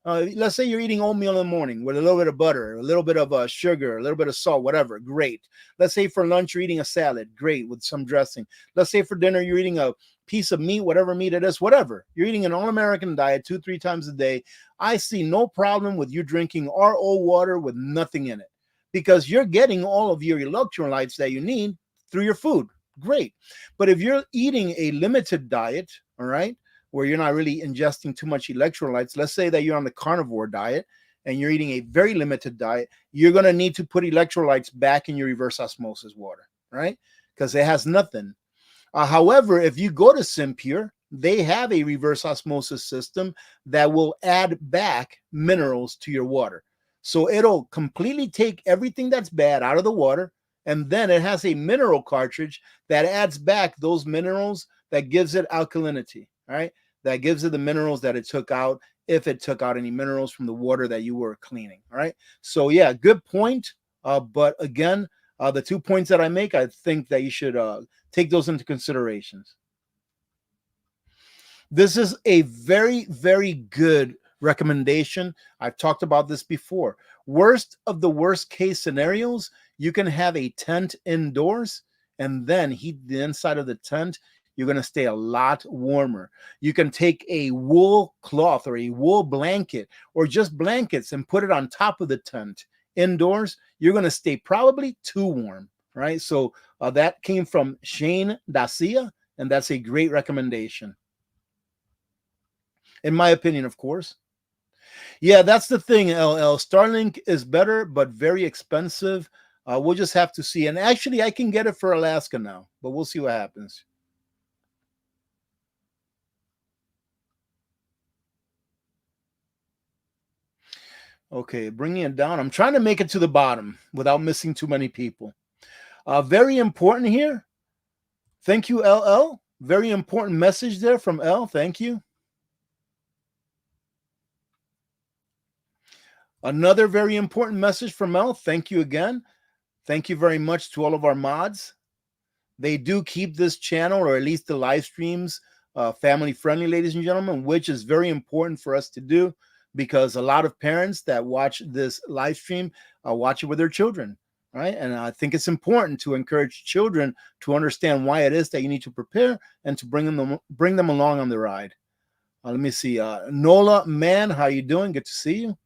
let's say you're eating oatmeal in the morning with a little bit of butter, a little bit of sugar, a little bit of salt, whatever, great. Let's say for lunch you're eating a salad, great, with some dressing. Let's say for dinner you're eating a piece of meat, whatever meat it is, whatever. You're eating an all-American diet 2-3 times a day. I see no problem with you drinking RO water with nothing in it because you're getting all of your electrolytes that you need through your food. Great. But if you're eating a limited diet, all right, where you're not really ingesting too much electrolytes, let's say that you're on the carnivore diet and you're eating a very limited diet, you're going to need to put electrolytes back in your reverse osmosis water, right? Because it has nothing. However, if you go to SIMPURE, they have a reverse osmosis system that will add back minerals to your water. So it'll completely take everything that's bad out of the water, and then it has a mineral cartridge that adds back those minerals that gives it alkalinity, right? That gives it the minerals that it took out, if it took out any minerals from the water that you were cleaning, all right? So yeah, good point. But again, the 2 points that I make, I think that you should take those into considerations. This is a very, very good recommendation. I've talked about this before. Worst of the worst case scenarios, you can have a tent indoors and then heat the inside of the tent. You're going to stay a lot warmer. You can take a wool cloth or a wool blanket or just blankets and put it on top of the tent indoors. You're going to stay probably too warm, right? So that came from Shane Dacia, and that's a great recommendation. In my opinion, of course. Yeah, that's the thing, LL. Starlink is better, but very expensive. We'll just have to see. And actually, I can get it for Alaska now, but we'll see what happens. Okay, bringing it down. I'm trying to make it to the bottom without missing too many people. Very important here. Thank you, LL. Very important message there from L. Thank you. Another very important message from L. Thank you again. Thank you very much to all of our mods. They do keep this channel, or at least the live streams, family friendly, ladies and gentlemen, which is very important for us to do, because a lot of parents that watch this live stream watch it with their children, right? And I think it's important to encourage children to understand why it is that you need to prepare and to bring them along on the ride. Let me see. Nola, man, how you doing? Good to see you.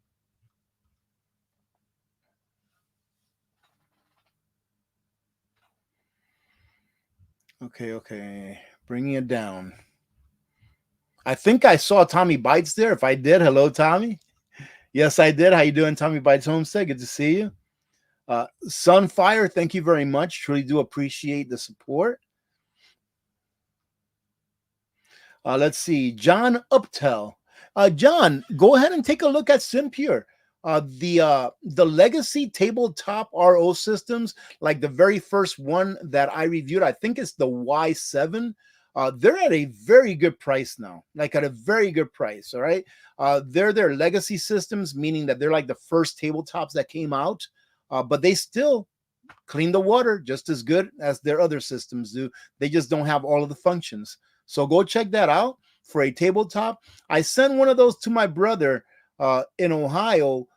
Okay. Bringing it down. I think I saw Tommy Bites there. If I did, hello, Tommy. Yes, I did. How you doing, Tommy Bites Homestead? Good to see you. Sunfire, thank you very much. Truly do appreciate the support. Let's see. John Uptell. John, go ahead and take a look at SIMPURE. The legacy tabletop RO systems, like the very first one that I reviewed, I think it's the Y7. They're at a very good price now, like at a very good price. All right. They're their legacy systems, meaning that they're like the first tabletops that came out, but they still clean the water just as good as their other systems do. They just don't have all of the functions. So go check that out for a tabletop. I sent one of those to my brother in Ohio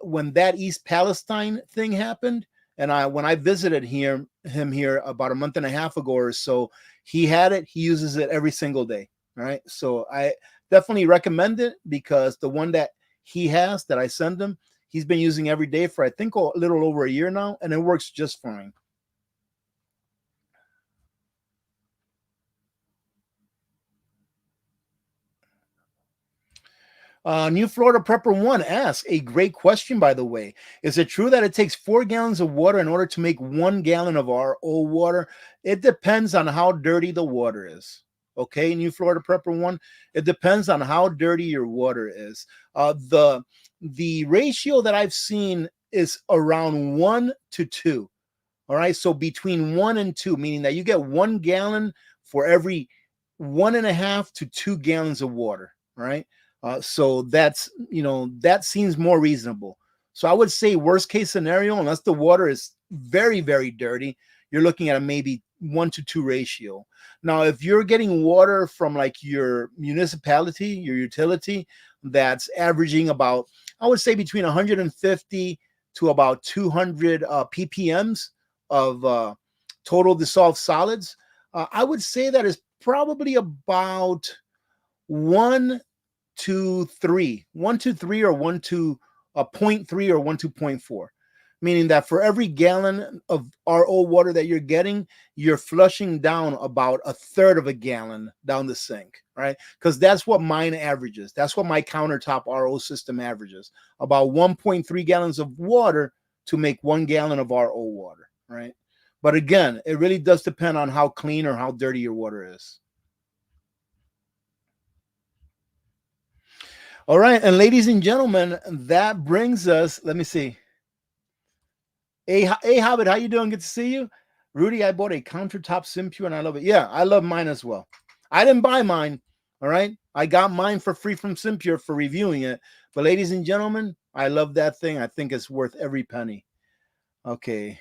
when that East Palestine thing happened. And when I visited him here about a month and a half ago or so, he had it. He uses it every single day. Right. So I definitely recommend it, because the one that he has that I send him, he's been using every day for, I think, a little over a year now, and it works just fine. New Florida Prepper 1 asks a great question, by the way. Is it true that it takes 4 gallons of water in order to make 1 gallon of RO water? It depends on how dirty the water is. Okay, New Florida Prepper 1, it depends on how dirty your water is. The ratio that I've seen is around 1 to 2. All right, so between 1 and 2, meaning that you get 1 gallon for every 1.5 to 2 gallons of water. Right. So that's, that seems more reasonable. So I would say worst case scenario, unless the water is very, very dirty, you're looking at a maybe 1 to 2 ratio. Now, if you're getting water from like your municipality, your utility, that's averaging about, I would say, between 150 to about 200 ppms of total dissolved solids, I would say that is probably about 1 to 3, 1 to 3, or 1 to 0.3, or 1 to 0.4, meaning that for every gallon of RO water that you're getting, you're flushing down about a third of a gallon down the sink, right? Because that's what mine averages. That's what my countertop RO system averages, about 1.3 gallons of water to make 1 gallon of RO water, right? But again, it really does depend on how clean or how dirty your water is. All right, and ladies and gentlemen, that brings us, let me see. Hey, Hobbit, how you doing? Good to see you. Rudy, I bought a countertop SIMPURE and I love it. Yeah, I love mine as well. I didn't buy mine, all right? I got mine for free from SIMPURE for reviewing it. But ladies and gentlemen, I love that thing. I think it's worth every penny. Okay.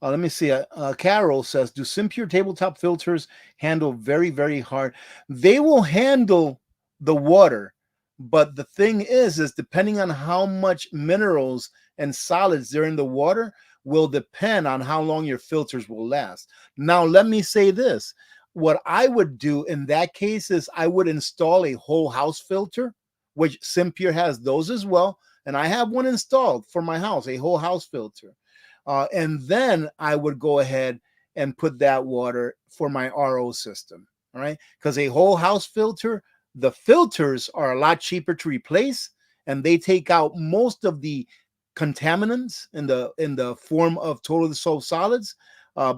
Let me see. Carol says, do SIMPURE tabletop filters handle very, very hard? They will handle the water, but the thing is depending on how much minerals and solids there in the water will depend on how long your filters will last. Now, let me say this. What I would do in that case is I would install a whole house filter, which SIMPURE has those as well. And I have one installed for my house, a whole house filter. And then I would go ahead and put that water for my RO system. All right. Because a whole house filter, the filters are a lot cheaper to replace and they take out most of the contaminants in the form of total dissolved solids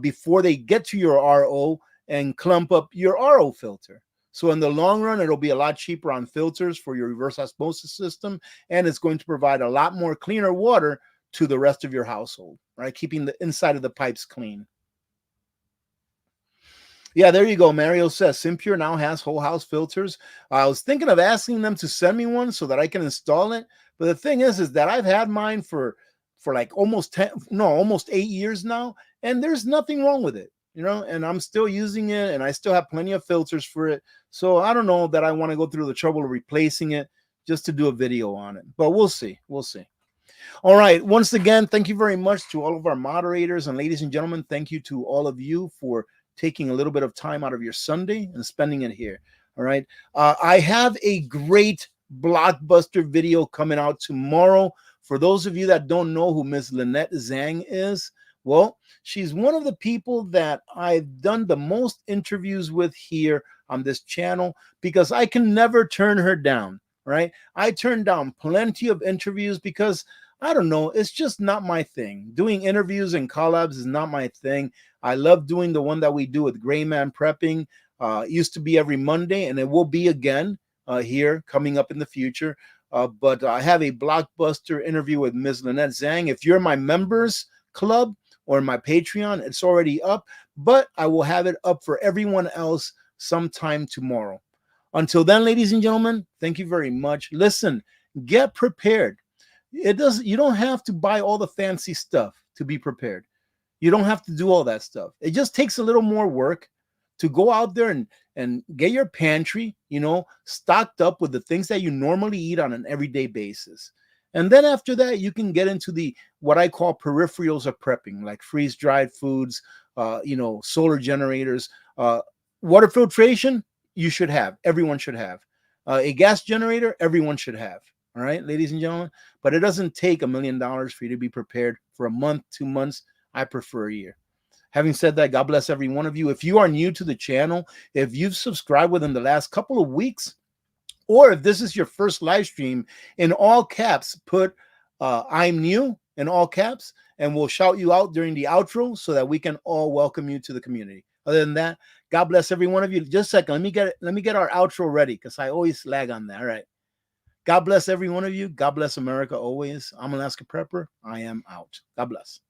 before they get to your RO and clump up your RO filter. So in the long run, it'll be a lot cheaper on filters for your reverse osmosis system, and it's going to provide a lot more cleaner water to the rest of your household, right? Keeping the inside of the pipes clean. Yeah, there you go. Mario says SIMPURE now has whole house filters. I was thinking of asking them to send me one so that I can install it. But the thing is that I've had mine for like almost 8 years now, and there's nothing wrong with it, and I'm still using it, and I still have plenty of filters for it. So I don't know that I want to go through the trouble of replacing it just to do a video on it. But we'll see. We'll see. All right. Once again, thank you very much to all of our moderators, and ladies and gentlemen, thank you to all of you for taking a little bit of time out of your Sunday and spending it here. All right. I have a great blockbuster video coming out tomorrow. For those of you that don't know who Miss Lynette Zhang is, well, she's one of the people that I've done the most interviews with here on this channel because I can never turn her down, right? I turn down plenty of interviews because I don't know, it's just not my thing. Doing interviews and collabs is not my thing. I love doing the one that we do with Gray Man Prepping. It used to be every Monday, and it will be again here coming up in the future. But I have a blockbuster interview with Ms. Lynette Zhang. If you're my members club or my Patreon, it's already up, but I will have it up for everyone else sometime tomorrow. Until then, ladies and gentlemen, thank you very much. Listen, get prepared. You don't have to buy all the fancy stuff to be prepared. You don't have to do all that stuff. It just takes a little more work to go out there and get your pantry, stocked up with the things that you normally eat on an everyday basis. And then after that, you can get into what I call peripherals of prepping, like freeze-dried foods, solar generators, water filtration. You should have. Everyone should have. A gas generator. Everyone should have. All right, ladies and gentlemen. But it doesn't take $1 million for you to be prepared for a month, 2 months. I prefer a year. Having said that, God bless every one of you. If you are new to the channel, if you've subscribed within the last couple of weeks, or if this is your first live stream, in all caps, put I'm new in all caps, and we'll shout you out during the outro so that we can all welcome you to the community. Other than that, God bless every one of you. Just a second. Let me get our outro ready because I always lag on that. All right. God bless every one of you. God bless America always. I'm Alaska Prepper. I am out. God bless.